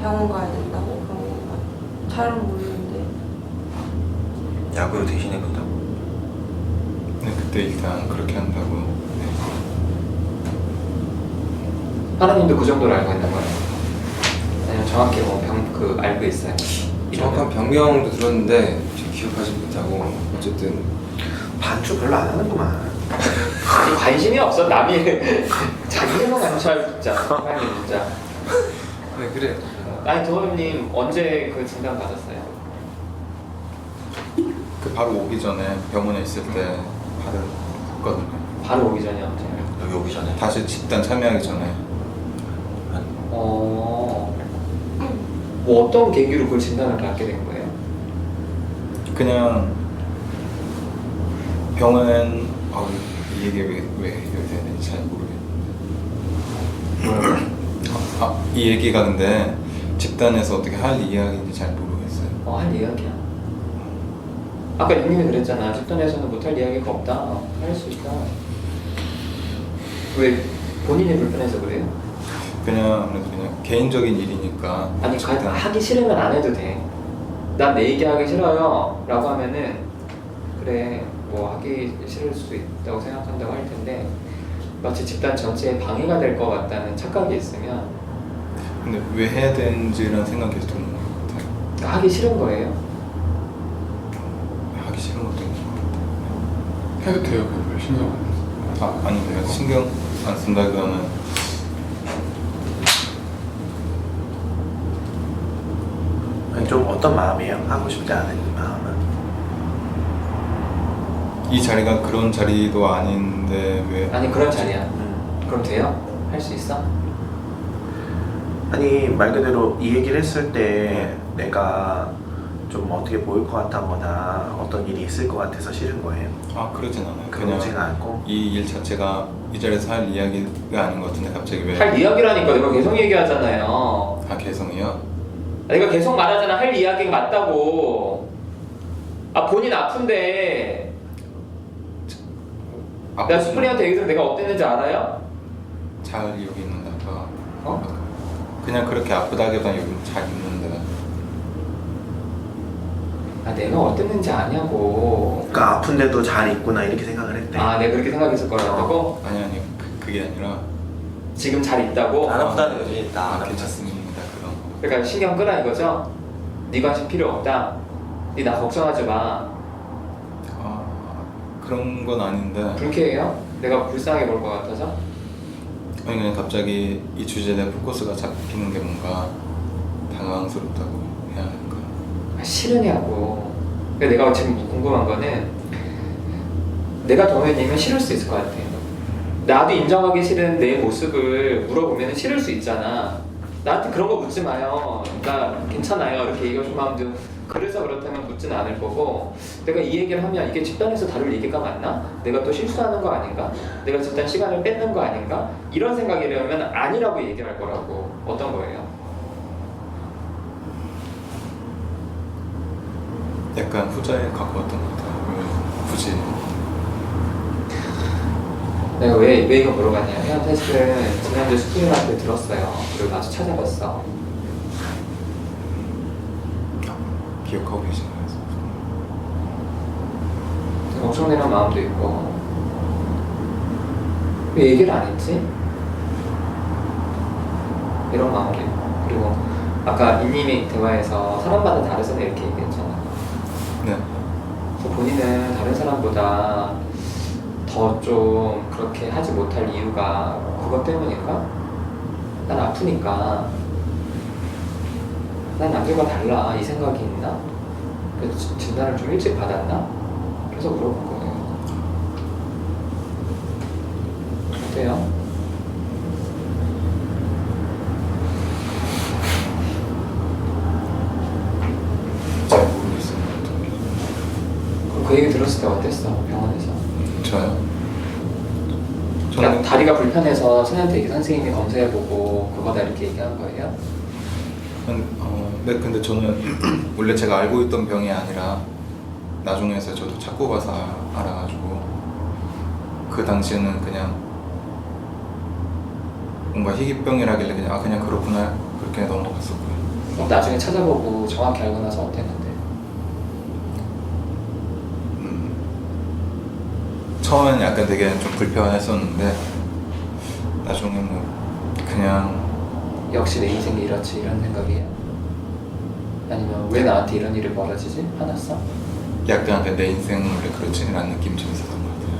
병원 가야 된다고 그런 거 잘은 모르는데 약으로 대신해 본다고. 네, 그때 일단 그렇게 한다고. 네. 하나님도 그 정도로 알고 있는 거예요? 아니면 정확히 알고 있어요? 정확한 병명도 들었는데 잘 기억하지 못하고 어쨌든 반출 별로 안 하는구만. 관심이 없어. 남이 자기네만 관심할 진짜. 하나님 진짜. 네 그래. 아니 도마님 언제 그 진단 받았어요? 그 바로 오기 전에 병원에 있을 때 받았거든요. 바로 오기 전에 언제? 여기 오기 전에. 다시 집단 참여하기 전에. 뭐 어떤 계기로 그걸 진단을 받게 된 거예요? 그냥 병원 이 얘기 왜 해야 되는지 잘 모르겠는데 이 얘기가 근데 집단에서 어떻게 할 이야기인지 잘 모르겠어요. 할 이야기야. 아까 님이 그랬잖아. 집단에서는 못할 이야기가 없다. 할 수 있다. 왜 본인이 불편해서 그래요? 그냥 아무래도 그냥 개인적인 일이니까. 아니 집단. 하기 싫으면 안 해도 돼. 난 내 얘기하기 싫어요 라고 하면은 그래 뭐 하기 싫을 수 있다고 생각한다고 할 텐데 마치 집단 전체에 방해가 될 것 같다는 착각이 있으면 근데 왜 해야 되는지라는 생각이 계속 드는 것 같아요. 하기 싫은 거예요. 하기 싫은 것도 있는 것 같아요. 해도 돼요. 별 신경 안 써요. 아니 내가 신경 안 쓴다기보다는 좀 어떤 마음이에요? 하고 싶지 않은 마음은? 이 자리가 그런 자리도 아닌데 왜? 아니 그런 자리야. 그럼 돼요? 할 수 있어? 아니 말 그대로 이 얘기를 했을 때 내가 좀 어떻게 보일 것 같다거나 어떤 일이 있을 것 같아서 싫은 거예요. 그러진 않아요. 그러지가 않고 이 일 자체가 이 자리에서 할 이야기가 아닌 것 같은데 갑자기 왜? 할 이야기라니까 내가 계속 얘기하잖아요. 개성이요? 내가 계속 말하잖아. 할 이야기가 맞다고. 본인 아픈데 내가 스프링한테 얘기 들으면 내가 어땠는지 알아요? 잘 여기 있는다가 그냥 그렇게 아프다기보다는 여기 잘 있는데 내가 어땠는지 아냐고. 그러니까 아픈데도 잘 있구나 이렇게 생각을 했대. 내가 그렇게 생각했을 거라고? 아니 그게 아니라 지금 잘 있다고? 안 아프다는 거지. 나 안 아프다. 괜찮습니다 그런 거. 그러니까 신경 끄라 이거죠? 네 관심 필요 없다. 네 나 걱정하지 마. 그런 건 아닌데 불쾌해요? 내가 불쌍하게 볼 것 같아서? 아니 그냥 갑자기 이 주제에 대한 포커스가 잡히는 게 뭔가 당황스럽다고 해야 할까. 싫으냐고. 그러니까 내가 지금 궁금한 거는 내가 동현이면 싫을 수 있을 것 같아. 나도 인정하기 싫은 내 모습을 물어보면 싫을 수 있잖아. 나한테 그런 거 묻지 마요. 나 괜찮아요. 이렇게 얘기하시면 마음도 그래서 그렇다면 묻지는 않을 거고, 내가 이 얘기를 하면 이게 집단에서 다룰 얘기가 맞나? 내가 또 실수하는 거 아닌가? 내가 집단 시간을 뺏는 거 아닌가? 이런 생각이라면 아니라고 얘기할 거라고. 어떤 거예요? 약간 후자에 가까웠던 것 같아요. 왜 굳이 내가 왜 이거 물어봤냐면 사실은 지난주 스프링한테 들었어요. 그리고 나도 찾아봤어. 기억하고 계신가요? 걱정되는 마음도 있고, 왜 얘기를 안 했지? 이런 마음도 있고. 그리고 아까 인님이 대화에서 사람마다 다르잖아 이렇게 얘기했잖아. 네. 그래서 본인은 다른 사람보다 더 좀 그렇게 하지 못할 이유가 그것 때문일까? 난 아프니까, 난 남들과 달라 이 생각이 있나? 그래서 진단을 좀 일찍 받았나? 그래서 물어본 거예요. 어때요? 잘 모르겠어요. 그럼 그 얘기 들었을 때 어땠어? 병원에서? 저요? 그러니까 다리가 불편해서 선생님한테 이렇게 선생님이 검사해보고 그거다 이렇게 얘기한 거예요? 네, 근데 저는 원래 제가 알고 있던 병이 아니라 나중에서 저도 찾고 가서 알아가지고 그 당시에는 그냥 뭔가 희귀병이라길래 그냥 그냥 그렇구나 그렇게 넘어갔었고요. 그럼 나중에 찾아보고 정확히 알고 나서 어땠는데? 처음에는 약간 되게 좀 불편했었는데 나중에 뭐 그냥 역시 내 인생이 이렇지 이런 생각이에요? 아니면 왜 나한테 이런 일이 벌어지지? 화났어? 약간 내 인생 원래 그렇지 라는 느낌이 좀 있었던 것 같아요.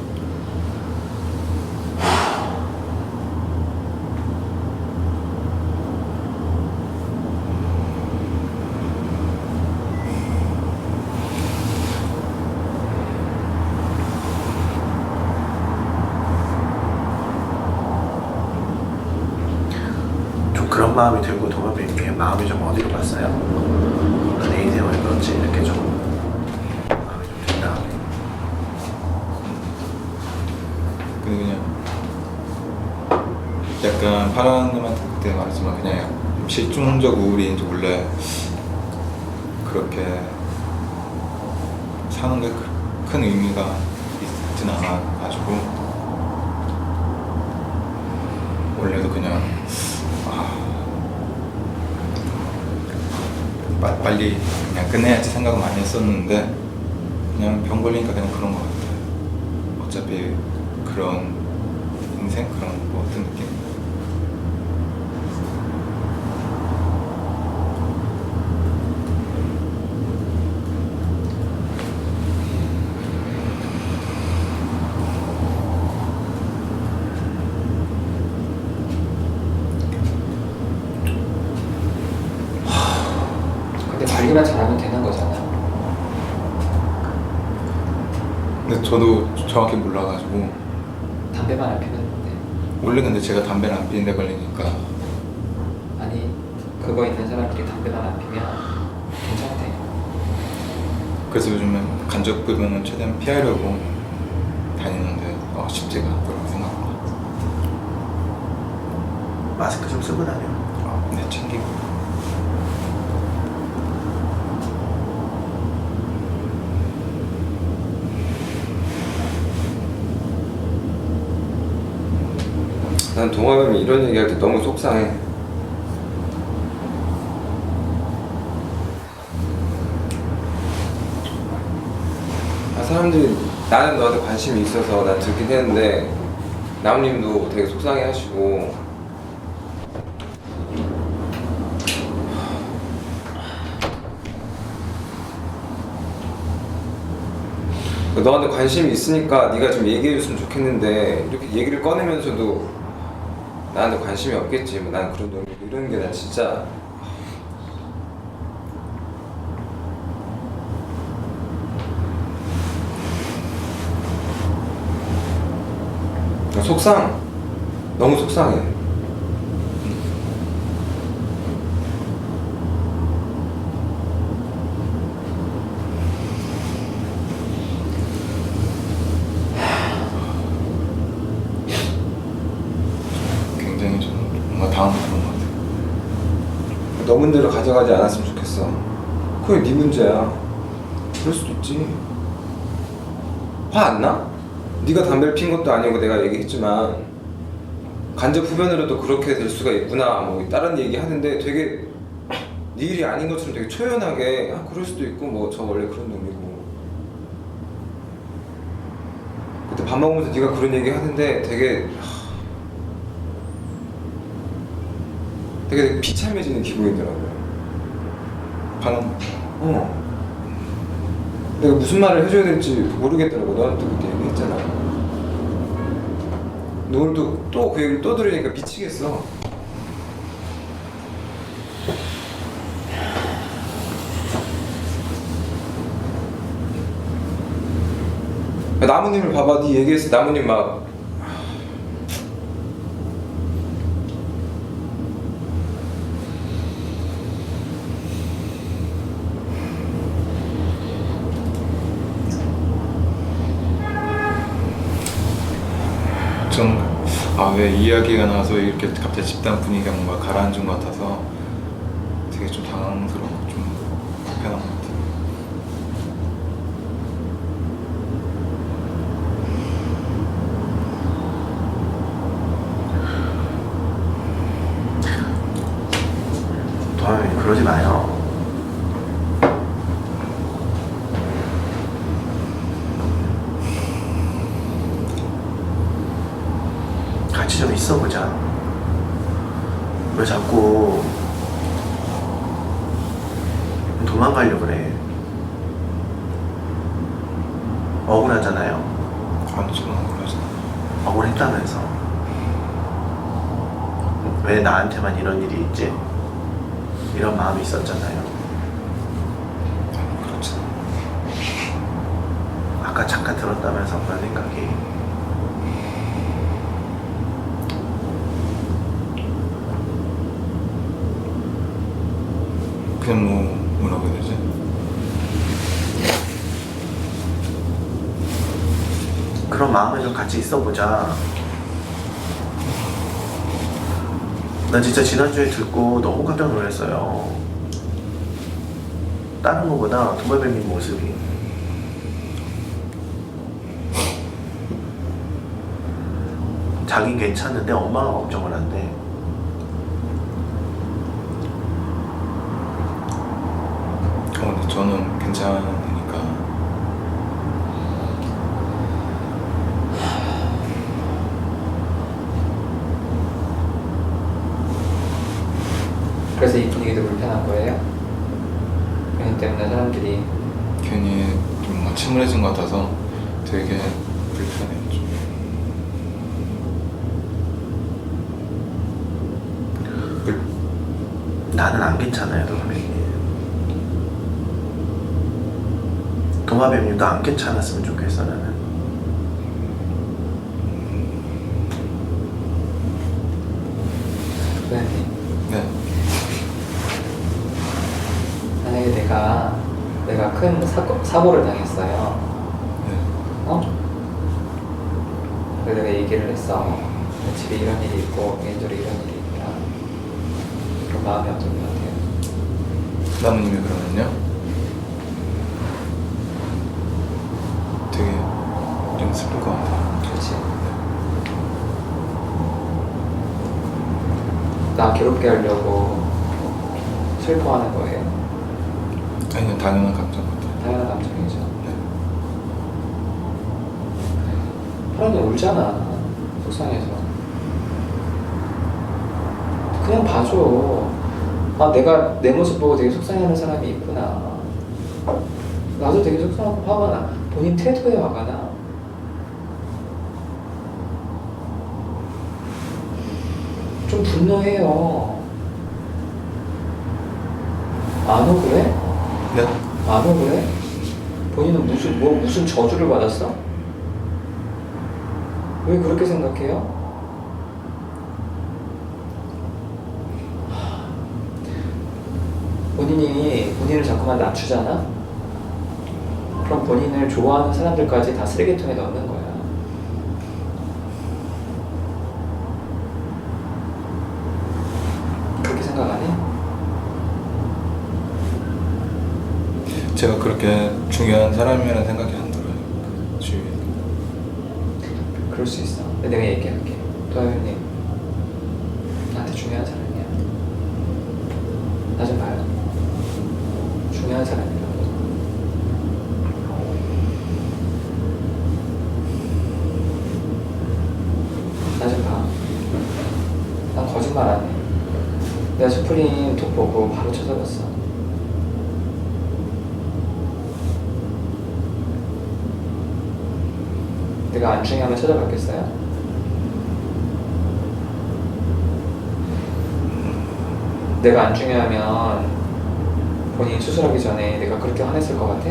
좀 그런 마음이 들고 도마뱀이 마음이 좀 어디로 갔어요? 내 인생을 그렇지 이렇게 좀 마음이 좀 든다. 그냥 약간 파랑님한테 그때 말했지만 그냥 실종적 우울인지 원래 그렇게 사는 게 큰 의미가 있진 않아가지고 원래도 그냥 빨리 그냥 끝내야지 생각을 많이 했었는데 그냥 병 걸리니까 그냥 그런 것 같아요. 어차피 그런 인생 그런 뭐 어떤 느낌? 근데 관리만 잘하면 되는 거잖아. 근데 저도 정확히 몰라가지고 담배만 안 피면 돼. 원래 근데 제가 담배를 안 피는데 걸리니까 아니 그거 있는 사람들이 담배만 안 피면 괜찮대. 그래서 요즘은 간접급여는 최대한 피하려고 다니는데 쉽지가 않더라고 생각보다. 마스크 좀 쓰고 다녀. 네, 챙기고. 난 동아뱀이 이런 얘기할 때 너무 속상해. 사람들이 나는 너한테 관심이 있어서 난 듣긴 했는데 나무님도 되게 속상해 하시고 너한테 관심이 있으니까 네가 좀 얘기해줬으면 좋겠는데 이렇게 얘기를 꺼내면서도 나한테 관심이 없겠지 뭐 난 그런 놈이고 이러는 게 난 진짜 속상 너무 속상해. 뭔가 당황스러운 것 같아요. 너 문제로 가져가지 않았으면 좋겠어. 그게 네 문제야. 그럴 수도 있지. 화 안 나? 네가 담배를 핀 것도 아니고 내가 얘기했지만 간접 흡연으로도 그렇게 될 수가 있구나 뭐 다른 얘기 하는데 되게 네 일이 아닌 것처럼 되게 초연하게 그럴 수도 있고 뭐 저 원래 그런 놈이고 그때 밥 먹으면서 네가 그런 얘기 하는데 되게 비참해지는 기분이더라고요. 방금 내가 무슨 말을 해줘야 될지 모르겠더라고. 너한테 그때 얘기했잖아. 너 오늘도 또 그 얘기를 또 들으니까 미치겠어. 나무님을 봐봐. 네 얘기했을 때 나무님 막 좀 왜 이야기가 나와서 이렇게 갑자기 집단 분위기가 뭔가 가라앉은 것 같아서 되게 좀 당황스러워, 좀 불편한 것 같아요. 도담이 그러지 마요. 같이 좀 있어보자. 왜 자꾸 도망가려고 그래? 억울하잖아요. 아니, 저는 억울하지. 억울했다면서. 왜 나한테만 이런 일이 있지? 이런 마음이 있었잖아요. 그렇지. 아까 잠깐 들었다면서 그런 생각이. 그냥 뭐라고 해야 되지? 그런 마음에 좀 같이 있어보자. 난 진짜 지난주에 듣고 너무 깜짝 놀랐어요. 다른 거보다 도마뱀님 모습이 자긴 괜찮은데 엄마가 걱정을 한대. 근데 저는 괜찮으니까. 그래서 이 분위기도 불편한 거예요? 그렇기 때문에 사람들이 괜히 좀 뭔가 침울해진 것 같아서 되게 불편해요. 좀. 나는 안 괜찮아요, 도마뱀님. 도마뱀님도 안 괜찮았으면 좋겠어, 나는. 도담님 네. 만약에 내가 큰 사고를 당했어요. 네. 그래서 내가 얘기를 했어. 집에 이런 일이 있고 개인적으로 이런 일이 있구나. 그럼 마음이 어떨 것 같아요? 나무님이 그러면요? 되게 좀 슬플 것 같아요. 그렇지. 나 괴롭게 하려고 슬퍼하는 거예요. 아니, 당연한 감정 같아요. 당연한 감정이죠. 네. 사람들 울잖아. 속상해서. 그냥 봐줘. 내가 내 모습 보고 되게 속상해하는 사람이 있구나. 나도 되게 속상하고 화가 나. 본인 태도에 화가 나. 좀 분노해요. 안 억울해? 네? 안 억울해? 본인은 무슨 저주를 받았어? 왜 그렇게 생각해요? 본인이 본인을 자꾸만 낮추잖아? 그럼 본인을 좋아하는 사람들까지 다 쓰레기통에 넣는 거야. 제가 그렇게 중요한 사람이라는 생각이 안 들어요. 그 주위에. 그럴 수 있어. 근데 내가 얘기할게. 도현님, 나한테 중요한 사람이야. 나 좀 봐요. 중요한 사람이라고. 나 좀 봐. 난 거짓말 안 해. 내가 스프링 톡 보고 바로 찾아봤어. 내가 안 중요하면 찾아봤겠어요? 내가 안 중요하면 본인이 수술하기 전에 내가 그렇게 화냈을 것 같아?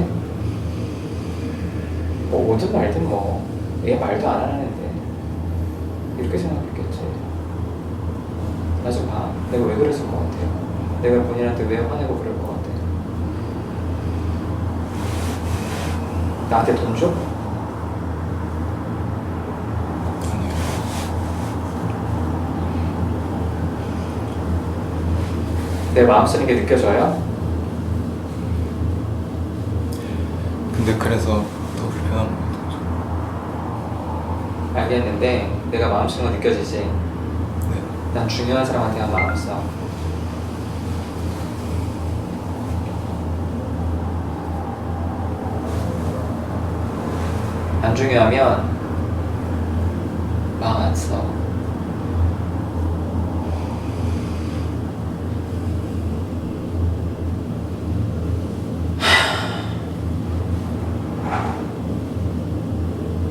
뭐 오든 말든 뭐 얘 말도 안 하는데 이렇게 생각했겠지. 나 좀 봐. 내가 왜 그랬을 것 같아요? 내가 본인한테 왜 화내고 그럴 것 같아? 나한테 돈 줘? 아니요. 내 마음 쓰는 게 느껴져요? 근데 그래서 더 불편한 것 같아요. 알겠는데 내가 마음 쓰는 거 느껴지지? 네. 난 중요한 사람한테만 마음 써. 안 중요하면 마음 안 써.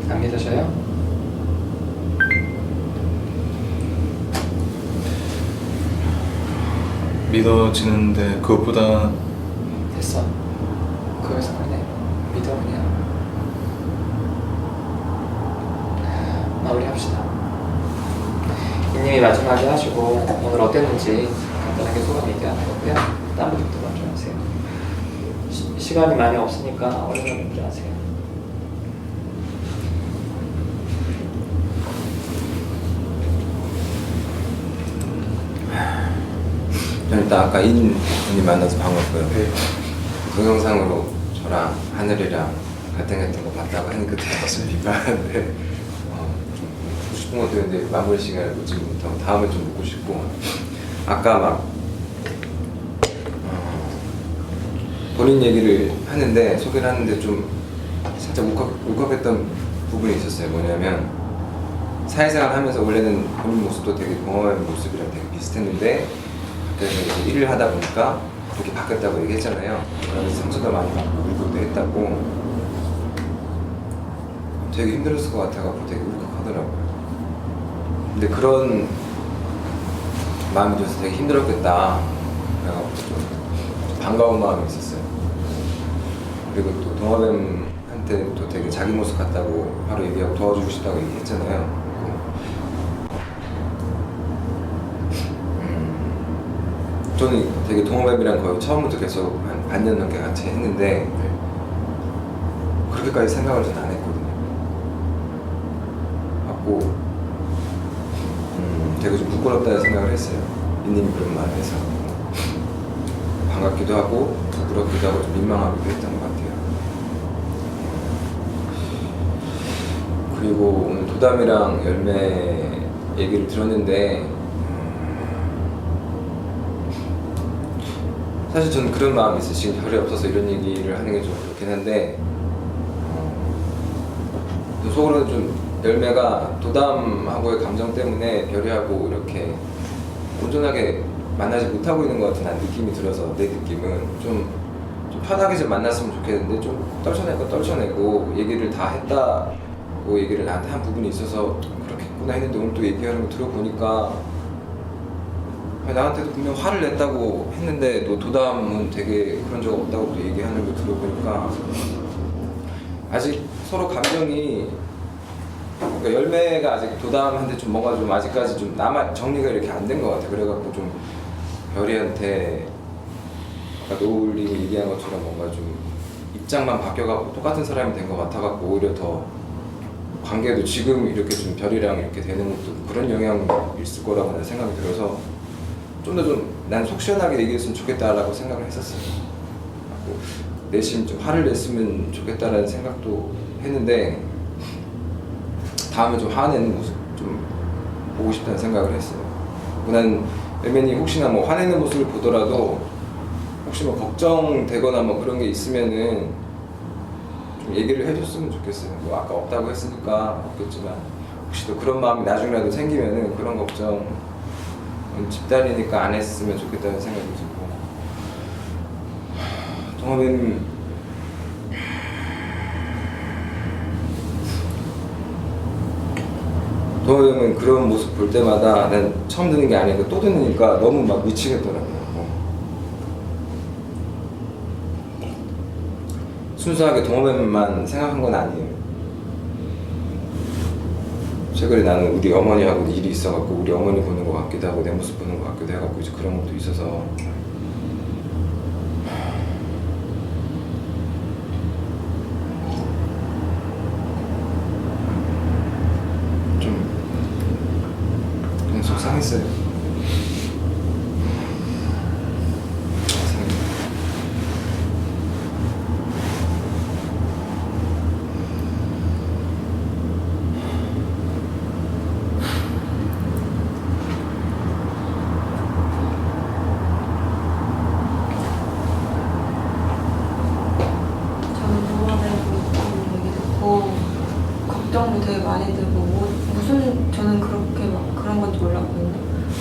안 믿으셔요? 믿어지는데 그것보다 됐어. 거기서 그래. 믿어 그냥. 마무리합시다. 이님이 마지막에 하시고 오늘 어땠는지 간단하게 소감 얘기하는 거고요. 딴 분들도 먼저 하세요. 시간이 많이 없으니까 얼른 먼저 하세요. 저는 일단 아까 인님 만나서 반갑고요. 동영상으로 저랑 하늘이랑 같은 거 봤다고 하니까 되게 좀 민망한데 좀 묻고 싶은 것도 있는데 마무리 시간을 놓지 못하고 다음에 좀 묻고 싶고 아까 막 본인 얘기를 하는데 소개를 하는데 좀 살짝 울컥했던 부분이 있었어요. 뭐냐면 사회생활 하면서 원래는 본인 모습도 되게 동화의 모습이랑 되게 비슷했는데 그래서 이제 일을 하다 보니까 그렇게 바뀌었다고 얘기했잖아요. 그러면서 상처도 많이 받고 울고도 했다고 되게 힘들었을 것 같아가지고 되게 울컥하더라고요. 근데 그런 마음이 들어서 되게 힘들었겠다. 그래가지고 좀 반가운 마음이 있었어요. 그리고 또 동화뱀한테 또 되게 자기 모습 같다고 바로 얘기하고 도와주고 싶다고 얘기했잖아요. 저는 되게 동호뱀이랑 거의 처음부터 계속 한 반년 넘게 같이 했는데 그렇게까지 생각을 전 안 했거든요. 갖고 되게 좀 부끄럽다는 생각을 했어요. 이님이 그런 말을 해서 반갑기도 하고 부끄럽기도 하고 좀 민망하기도 했던 것 같아요. 그리고 오늘 도담이랑 열매 얘기를 들었는데 사실 저는 그런 마음이 있어요. 지금 별이 없어서 이런 얘기를 하는 게 좀 그렇긴 한데 또 속으로는 좀 열매가 도담하고의 감정 때문에 별이하고 이렇게 온전하게 만나지 못하고 있는 것 같은 난 느낌이 들어서 내 느낌은 좀 편하게 좀 만났으면 좋겠는데 좀 떨쳐내고 얘기를 다 했다고 얘기를 나한테 한 부분이 있어서 그렇겠구나 했는데 오늘 또 얘기하는 거 들어보니까 나한테도 분명 화를 냈다고 했는데 너 도담은 되게 그런 적 없다고 또 얘기하는 거 들어보니까 아직 서로 감정이 그러니까 열매가 아직 도담한테 좀 뭔가 좀 아직까지 좀 정리가 이렇게 안 된 것 같아. 그래갖고 좀 별이한테 아까 노을님이 얘기한 것처럼 뭔가 좀 입장만 바뀌어갖고 똑같은 사람이 된 것 같아갖고 오히려 더 관계도 지금 이렇게 좀 별이랑 이렇게 되는 것도 그런 영향이 있을 거라고 나는 생각이 들어서 좀 더 좀 난 속 시원하게 얘기했으면 좋겠다라고 생각을 했었어요. 내심 좀 화를 냈으면 좋겠다라는 생각도 했는데 다음에 좀 화내는 모습 좀 보고 싶다는 생각을 했어요. 난 열매님 혹시나 뭐 화내는 모습을 보더라도 혹시 뭐 걱정되거나 뭐 그런 게 있으면은 좀 얘기를 해줬으면 좋겠어요. 뭐 아까 없다고 했으니까 없겠지만 혹시 또 그런 마음이 나중에라도 생기면은 그런 걱정 집단이니까 안 했으면 좋겠다는 생각이 들고 동호형은 그런 모습 볼 때마다 난 처음 듣는 게 아니고 또 듣니까 너무 막 미치겠더라고요. 순수하게 동호회만 생각한 건 아니에요. 최근에 나는 우리 어머니하고 일이 있어갖고 우리 어머니 보는 것 같기도 하고 내 모습 보는 것 같기도 해갖고 이제 그런 것도 있어서 좀 그냥 속상했어요. 속상해요. 저는 동화되고 얘기 듣고 걱정도 되게 많이 되고 무슨 저는 그렇게 막 그런 건지 몰랐거든요.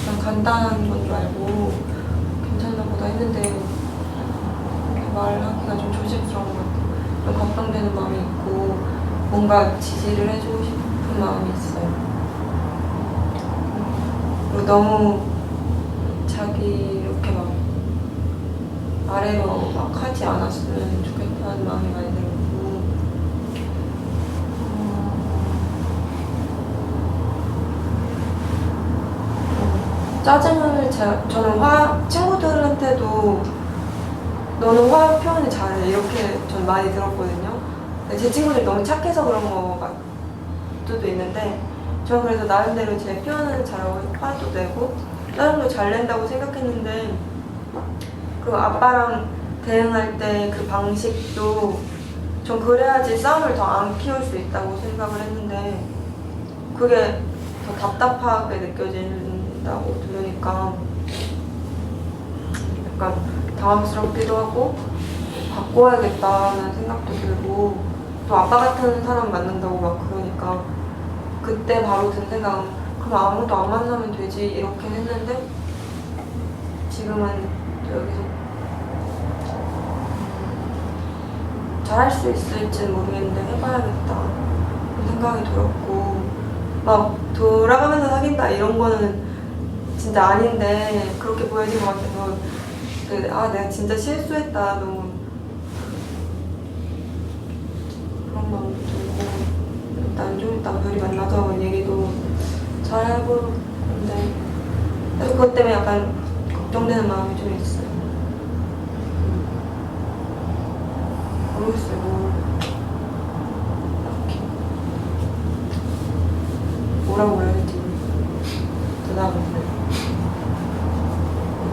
그냥 간단한 건 줄 알고 괜찮나 보다 했는데 이렇게 말하기가 좀 조심스러운 것 같아요. 좀 걱정되는 마음이 있고 뭔가 지지를 해주고 싶은 마음이 있어요. 그리고 너무 자기 이렇게 막 아래로 막 하지 않았으면 좋겠다는 마음이 많이 들고 짜증을 저는 친구들한테도 너는 화 표현을 잘해 이렇게 전 많이 들었거든요. 제 친구들이 너무 착해서 그런 거 같도 있는데 저는 그래서 나름대로 제 표현을 잘하고 화도 내고 짜증도 잘 낸다고 생각했는데 그 아빠랑 대응할 때 그 방식도 전 그래야지 싸움을 더 안 키울 수 있다고 생각을 했는데 그게 더 답답하게 느껴진다고 들으니까 약간 당황스럽기도 하고 바꿔야겠다는 생각도 들고 또 아빠 같은 사람 만난다고 막 그러니까 그때 바로 든 생각은 그럼 아무도 안 만나면 되지 이렇게 했는데 지금은 여기서 잘할 수 있을지는 모르겠는데 해봐야겠다 그런 생각이 들었고 막 돌아가면서 사귄다 이런 거는 진짜 아닌데 그렇게 보여진 것 같아서 내가 진짜 실수했다 너무 그런 마음도 들고 일단 좀 이따 별이 만나서 얘기도 잘 해볼 건데 그것 때문에 약간 걱정되는 마음이 좀 있어요. 모르겠어요. 뭐라고 해야 될지 대답은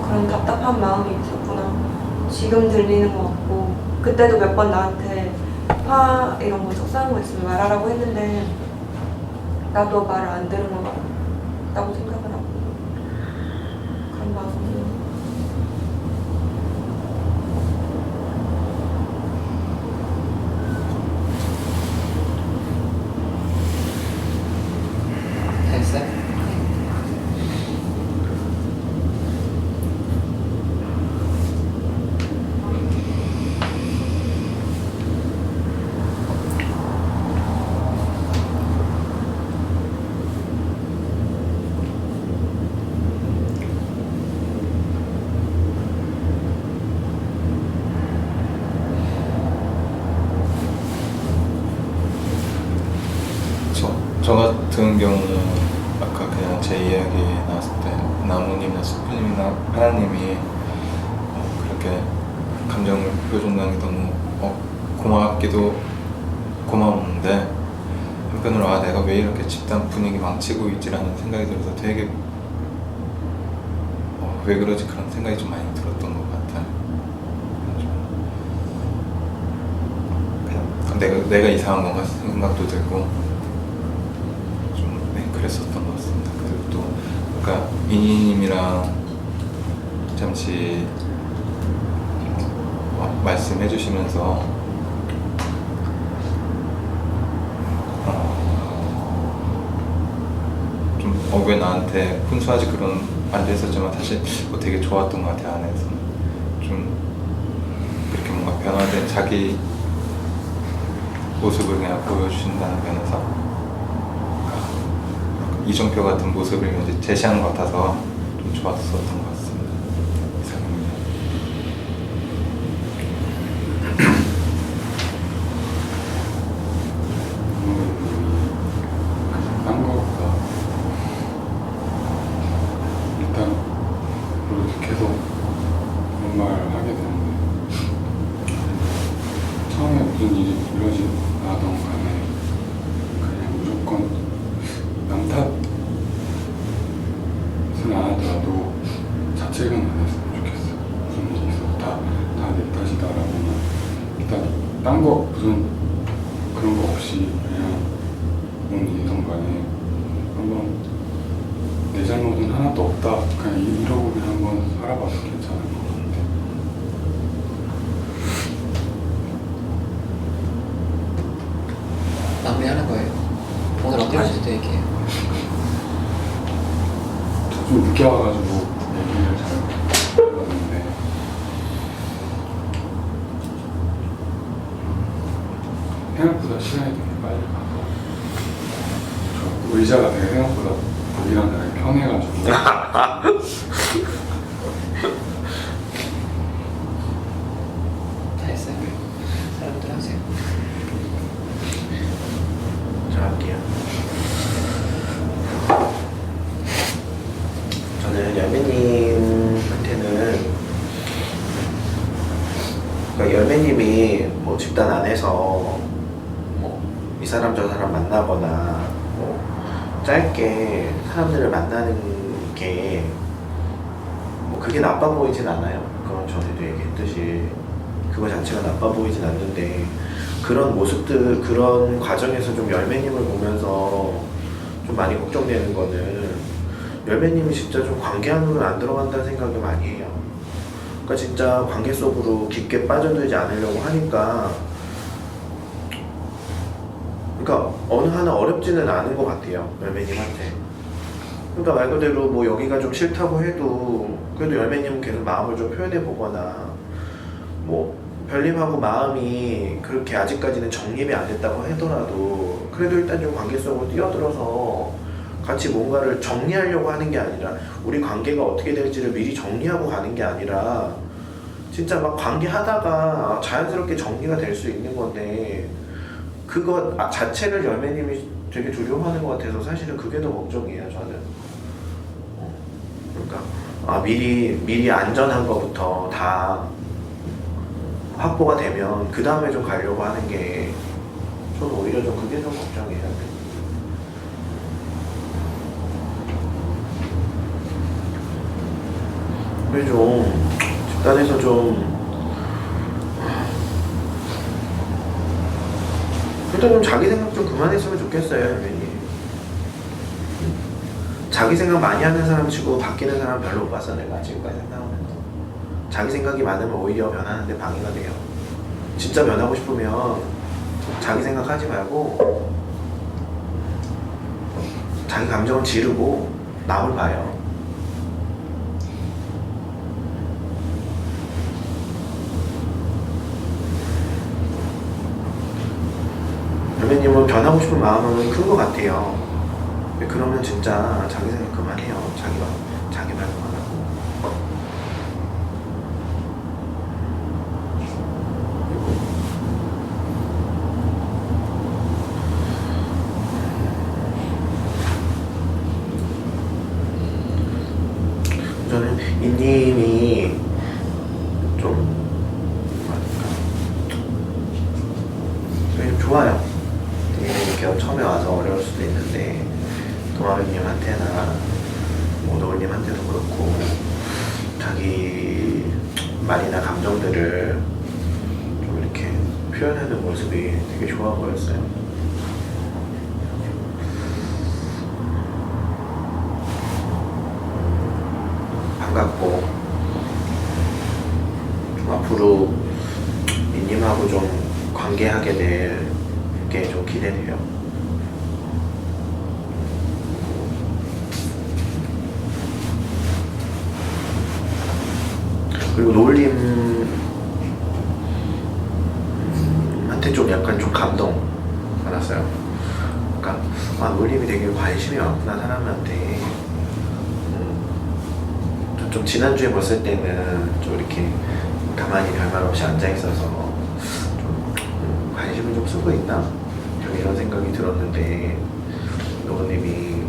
그런 답답한 마음이 있었구나. 지금 들리는 것 같고 그때도 몇 번 나한테 화 이런 거 속상한 거 있으면 말하라고 했는데 나도 말을 안 들은 것 같다고 생각을 하고 그런 마음이 됐어요? 저 같은 경우는 아까 그냥 제 이야기 나왔을 때 나무님이나 수필님이나 하나님이 그렇게 감정을 보여준다는 게 너무 고맙기도 고마운데 한편으로 내가 왜 이렇게 집단 분위기 망치고 있지라는 생각이 들어서 되게 왜 그러지 그런 생각이 좀 많이 들었던 것 같아요. 내가 이상한 건가 생각도 들고 좀 그랬었던 것 같습니다. 그리고 또 아까 민희님이랑 잠시 말씀해 주시면서 좀 왜 나한테 훈수하지 그런 말도 했었지만 사실 되게 좋았던 것 같아요. 안에서 좀 이렇게 뭔가 변화된 자기 모습을 그냥 보여주신다는 면에서 이정표 같은 모습을 이제 제시하는 것 같아서 좀 좋았었던 것 같습니다. 이상입니다. 딴 거보다 일단 그렇게 계속 그런 말을 하게 되는데 처음에 무슨 일이 이루어지나던 간에 그냥 무조건 남 탓은 안 하더라도 자책은 안 했으면 좋겠어요. 무슨 일이 있어도 다 내 탓이다라고는 일단 딴 거 무슨 그런 거 없이 그냥 뭔 일이든 간에 한번 내 잘못은 하나도 없다 그냥 이러고 그냥 한번 살아봐도 괜찮을 것 같아요. 마무리하는 거예요. 오늘 어땠을 때 얘기해요. 저 좀 늦게 와가지고 얘기를 잘 들었는데 생각보다 시간이 되게 빨리 가서 저 의자가 되게 생각보다 보기랑 다르게 편해가지고 다 했어요. 사람들 하세요. 자, 할게요. 저는 열매님한테는 그러니까 열매님이 뭐 집단 안에서 뭐 이 사람 저 사람 만나거나 뭐 짧게 사람들을 만나는 게 뭐 그게 나빠 보이진 않아요. 그건 전에도 얘기했듯이 그거 자체가 나빠 보이진 않는데 그런 모습들, 그런 과정에서 좀 열매님을 보면서 좀 많이 걱정되는 거는 열매님이 진짜 좀 관계 안으로는 안 들어간다는 생각이 많이 해요. 그러니까 진짜 관계 속으로 깊게 빠져들지 않으려고 하니까 그러니까 어느 하나 어렵지는 않은 것 같아요. 열매님한테. 그러니까 말 그대로 뭐 여기가 좀 싫다고 해도 그래도 열매님은 계속 마음을 좀 표현해 보거나 뭐 별님하고 마음이 그렇게 아직까지는 정립이 안 됐다고 하더라도 그래도 일단 좀 관계 속으로 뛰어들어서 같이 뭔가를 정리하려고 하는 게 아니라 우리 관계가 어떻게 될지를 미리 정리하고 가는 게 아니라 진짜 막 관계하다가 자연스럽게 정리가 될 수 있는 건데 그거 자체를 열매님이 되게 두려워하는 것 같아서 사실은 그게 더 걱정이에요. 저는 그러니까 미리 안전한 것부터 다 확보가 되면 그 다음에 좀 가려고 하는 게 저는 오히려 좀 그게 좀 걱정이에요. 그래 좀 집단에서 좀 일단 좀 자기 생각 좀 그만했으면 좋겠어요. 열매님. 자기 생각 많이 하는 사람 치고 바뀌는 사람 별로 못 봤어. 내가 지금까지 생각하면서 자기 생각이 많으면 오히려 변하는데 방해가 돼요. 진짜 변하고 싶으면 자기 생각하지 말고 자기 감정을 지르고 남을 봐요. 열매님은 변하고 싶은 마음은 큰 것 같아요. 그러면 진짜 자기 생각 그만해요. 자기 말 그만하고. 저는 이님이 좀 좋아요. 이렇게 처음에 와서 어려울 수도 있는데 도마뱀님한테나 뭐 노을님한테도 그렇고 자기 말이나 감정들을 좀 이렇게 표현하는 모습이 되게 좋아 보였어요. 반갑고 좀 앞으로 민님하고 좀 관계하게 될 게 좀 기대돼요. 그리고 노을님한테 좀 약간 좀 감동 받았어요. 그러니까 노을님이 되게 관심이 많구나 사람한테. 좀 지난주에 봤을 때는 좀 이렇게 가만히 별말 없이 앉아 있어서 좀 관심을 좀 쓰고 있나? 좀 이런 생각이 들었는데 노을님이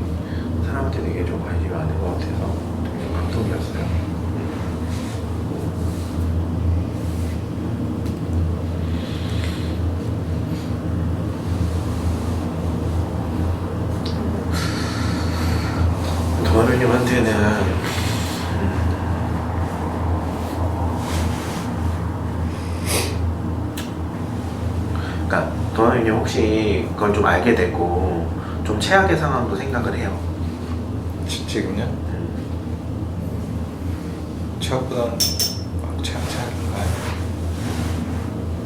사람한테 되게 좀 관심이 많은 것 같아서 되게 좀 감동이었어요. 도마뱀님한테는 그러니까 도마뱀님 혹시 그걸 좀 알게 되고 좀 최악의 상황도 생각을 해요. 지금요? 최악보다는 최악인가요?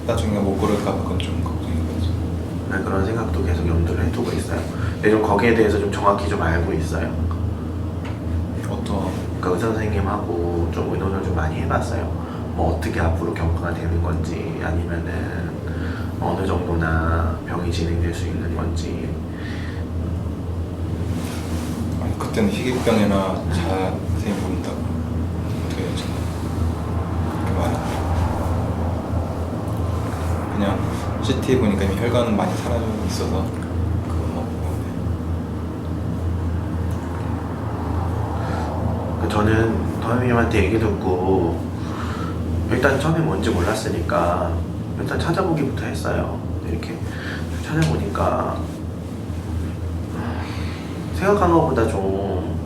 나중에 못 고를까 봐 그건 좀 걱정인 거죠. 그런 생각도 계속 염두를 해두고 있어요. 근데 좀 거기에 대해서 좀 정확히 좀 알고 있어요. 어떤 그 의사 선생님하고 좀 의논을 좀 많이 해봤어요. 뭐 어떻게 앞으로 경과가 되는 건지 아니면은 어느 정도나 병이 진행될 수 있는 건지. 아니 그때는 희귀병이나 자세히 모른다고 어떻게 했죠? 그렇게 말했는데 그냥 CT 보니까 이미 혈관은 많이 사라져 있어서 그것만 보고 저는 도마뱀님한테 얘기 듣고 일단 처음에 뭔지 몰랐으니까 일단 찾아보기부터 했어요. 이렇게 찾아보니까 생각한 것보다 좀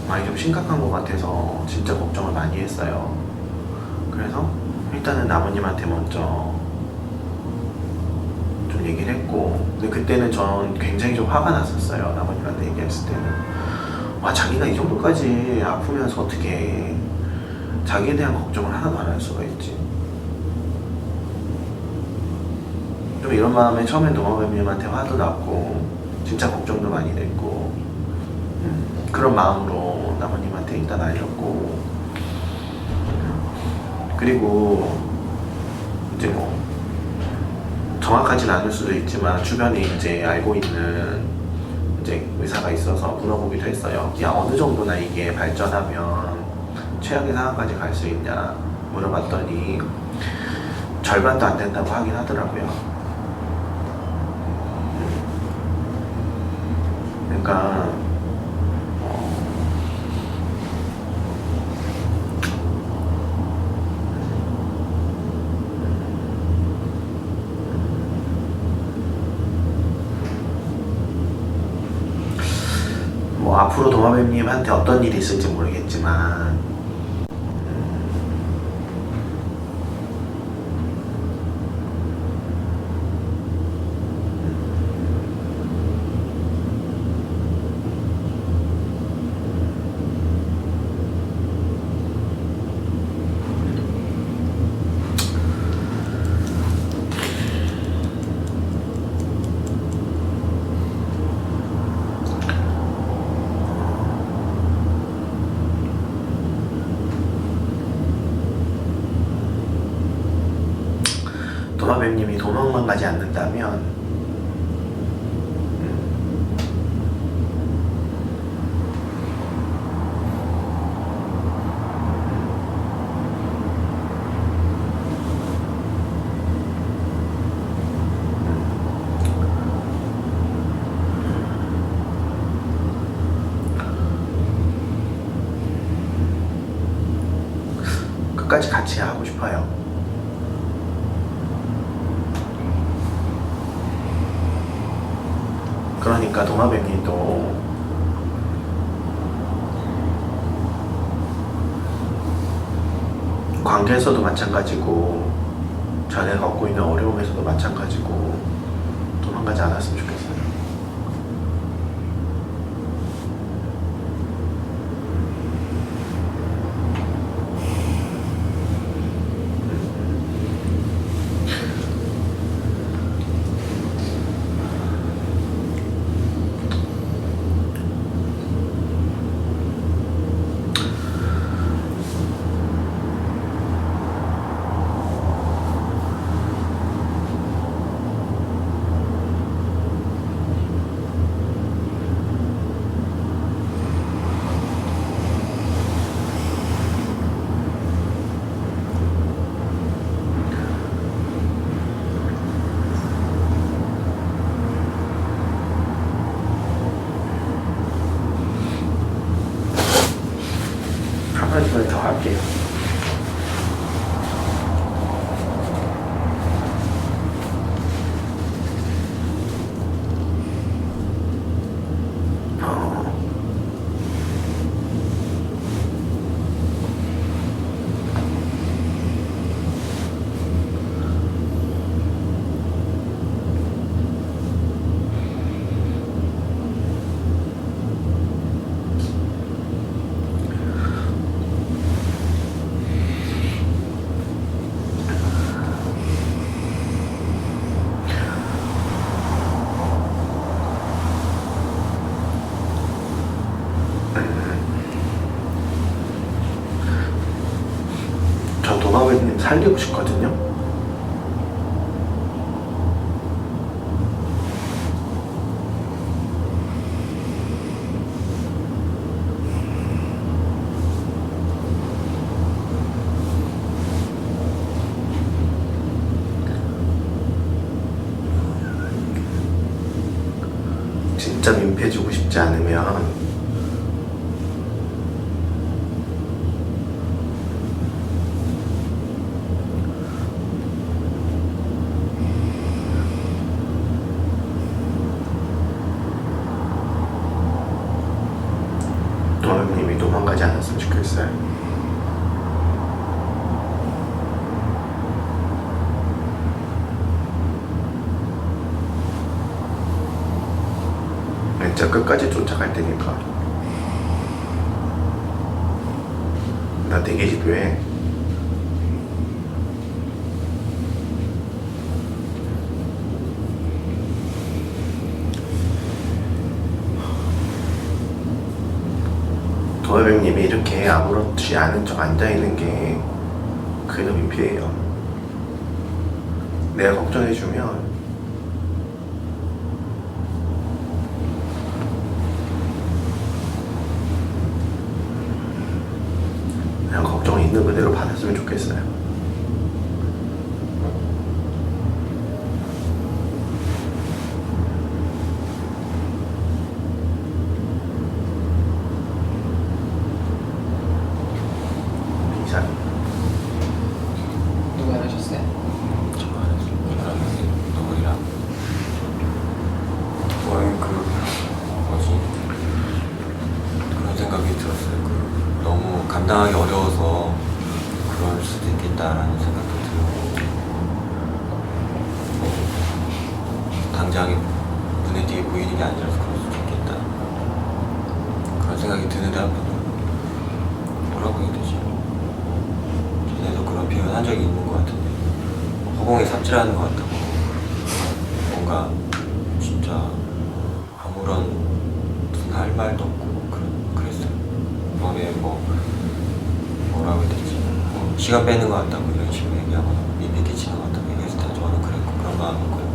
많이 좀 심각한 것 같아서 진짜 걱정을 많이 했어요. 그래서 일단은 나무님한테 먼저 좀 얘기를 했고, 근데 그때는 전 굉장히 좀 화가 났었어요. 나무님한테 얘기했을 때는 와, 자기가 이 정도까지 아프면서 어떻게 자기에 대한 걱정을 하나도 안 할 수가 있지. 좀 이런 마음에 처음엔 도마뱀님한테 화도 났고 진짜 걱정도 많이 됐고 그런 마음으로 나무님한테 일단 알렸고, 그리고 이제 뭐 정확하진 않을 수도 있지만 주변에 이제 알고 있는 이제 의사가 있어서 물어보기도 했어요. 야, 어느 정도나 이게 발전하면 최악의 상황까지 갈 수 있냐 물어봤더니 절반도 안 된다고 하긴 하더라고요. 그러니까 뭐 앞으로 도마뱀님한테 어떤 일이 있을지 모르겠지만 도마뱀님이 도망만 가지 않는다면 끝까지 같이 하고 싶어요. 그러니까 도마뱀님도 관계에서도 마찬가지고 자네가 겪고 있는 어려움에서도 마찬가지고 도망가지 않았으면 좋겠어요. 한 마디만 더 할게요. 전 도마뱀님 살리고 싶거든요. 진짜 민폐주고 싶지 않으면 도마뱀님이 도망가지 않았으면 좋겠어요. 진짜 끝까지 쫓아갈 테니까. 나 되게 기도해. 도마뱀님이 이렇게 아무렇지 않은 척 앉아있는 게 그게 더 민폐예요. 내가 걱정해주면 그냥 걱정 있는 그대로 받았으면 좋겠어요. 이상. 누가 하셨어요? 누구랑 뭐지 그런 생각이 들었어요. 너무 감당하기 어려워서 그럴 수도 있겠다라는 생각도 들고 당장 눈에 띄게 보이는 게 아니라서 그럴 수도 있겠다 그런 생각이 드는데 한편으로 뭐라고 해야 되지? 전에도 그런 표현 한 적이 있는 것 같은데 허공에 삽질하는 것 같다고 뭔가 진짜 아무런 무슨 할 말도 없고 그랬어요. 너네 뭐라고 해야 되지? 시간 빼는 것 같다고 이런 식으로 얘기하거나 민폐 끼치는 것 같다고 얘기했을 때 저는 그랬고 그런 마음이고요.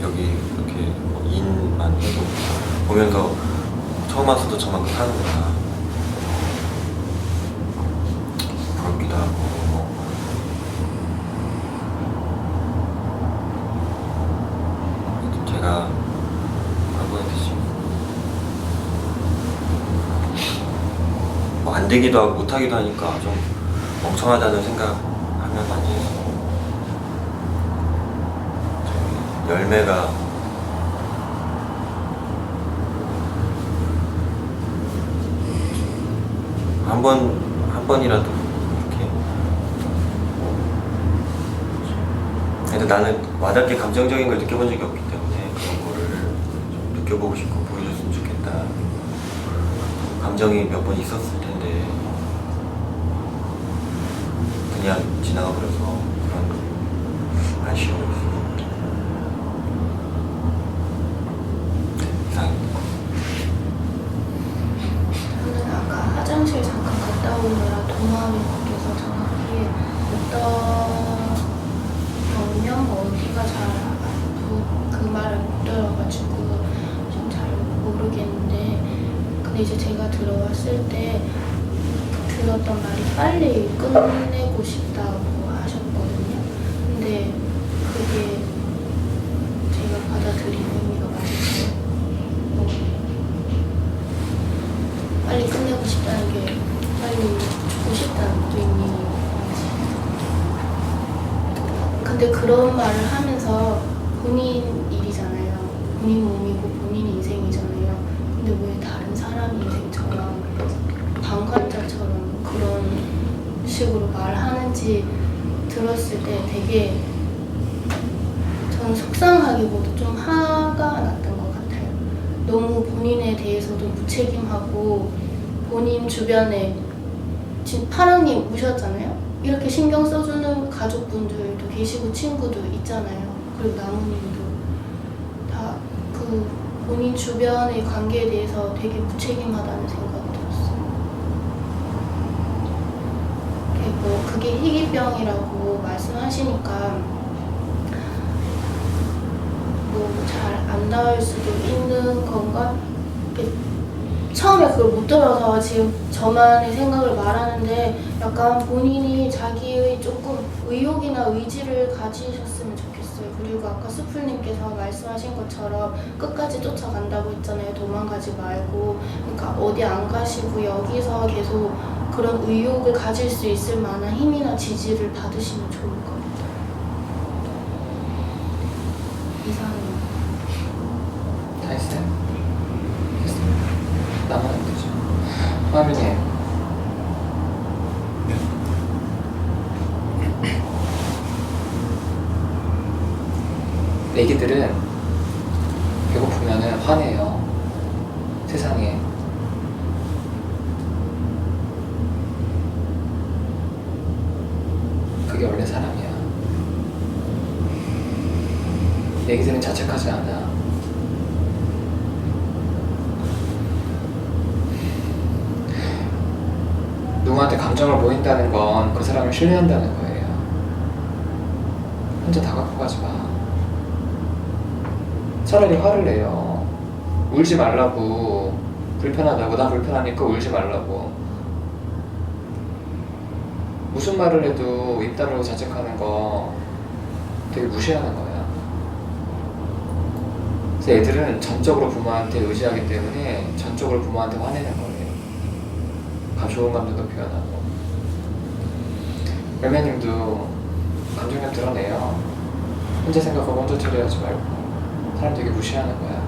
여기 이렇게 인만 해도 보면서 처음 와서도 저만큼 사는구나 부럽기도 하고 제가 뭐라고 해야 되지? 뭐 안 되기도 하고 못 하기도 하니까 좀 멍청하다는 생각하면 많이 해서 열매가 한 번이라도 이렇게 근데 나는 와닿게 감정적인 걸 느껴본 적이 없기 때문에 그런 거를 좀 느껴보고 싶고 보여줬으면 좋겠다. 감정이 몇 번 있었을 텐데 그냥 지나가 버려서 그런 아쉬움이 있어요. 이상입니다. 저는 아까 화장실 잠깐 갔다 오느라 도마음이 바뀌어서 정확히 어떤 병명 어디가 잘 그 말을 못 들어가지고 좀 잘 모르겠는데, 근데 이제 제가 들어왔을 때 들었던 말이 빨리 끝내고 싶다고 하셨거든요. 근데 그게 제가 받아들이는 의미가 맞을까요? 빨리 끝내고 싶다는 게 빨리 죽고 싶다는 의미인지. 근데 그런 말을 하면서 본인 일이잖아요. 본인 몸이고 본인 인생이잖아요. 근데 왜 다른 사람 인생처럼 방관자처럼 그런 식으로 말하는지 들었을 때 되게 저는 속상하기보다 좀 화가 났던 것 같아요. 너무 본인에 대해서도 무책임하고 본인 주변에 지금 파랑님 우셨잖아요. 이렇게 신경 써주는 가족분들도 계시고 친구도 있잖아요. 그리고 나무님도 다 그 본인 주변의 관계에 대해서 되게 무책임하다는 생각이 들었어요. 뭐 그게 희귀병이라고 말씀하시니까 뭐 잘 안 나을 수도 있는 건가? 처음에 그걸 못 들어서 지금 저만의 생각을 말하는데, 약간 본인이 자기의 조금 의욕이나 의지를 가지셨으면 좋겠어요. 그리고 아까 수풀님께서 말씀하신 것처럼 끝까지 쫓아간다고 했잖아요. 도망가지 말고. 그러니까 어디 안 가시고 여기서 계속 그런 의욕을 가질 수 있을 만한 힘이나 지지를 받으시면 좋을 것 같아요. 이상해요. 다 했어요? 됐습니다. 나만 하면 되죠. 화면에 애기들은 배고프면은 화내요. 세상에. 그게 원래 사람이야. 애기들은 자책하지 않아. 누구한테 감정을 보인다는 건 그 사람을 신뢰한다는 거예요. 혼자 다 갖고 가지 마. 차라리 화를 내요. 울지 말라고. 불편하다고. 나 불편하니까 울지 말라고. 무슨 말을 해도 입 다물고 자책하는 거 되게 무시하는 거야. 그래서 애들은 전적으로 부모한테 의지하기 때문에 전적으로 부모한테 화내는 거예요. 좋은 감정도 표현하고. 열매님도 감정 좀 드러내요. 혼자 생각하고 혼자 처리하지 말고. 사람 되게 무시하는 거야.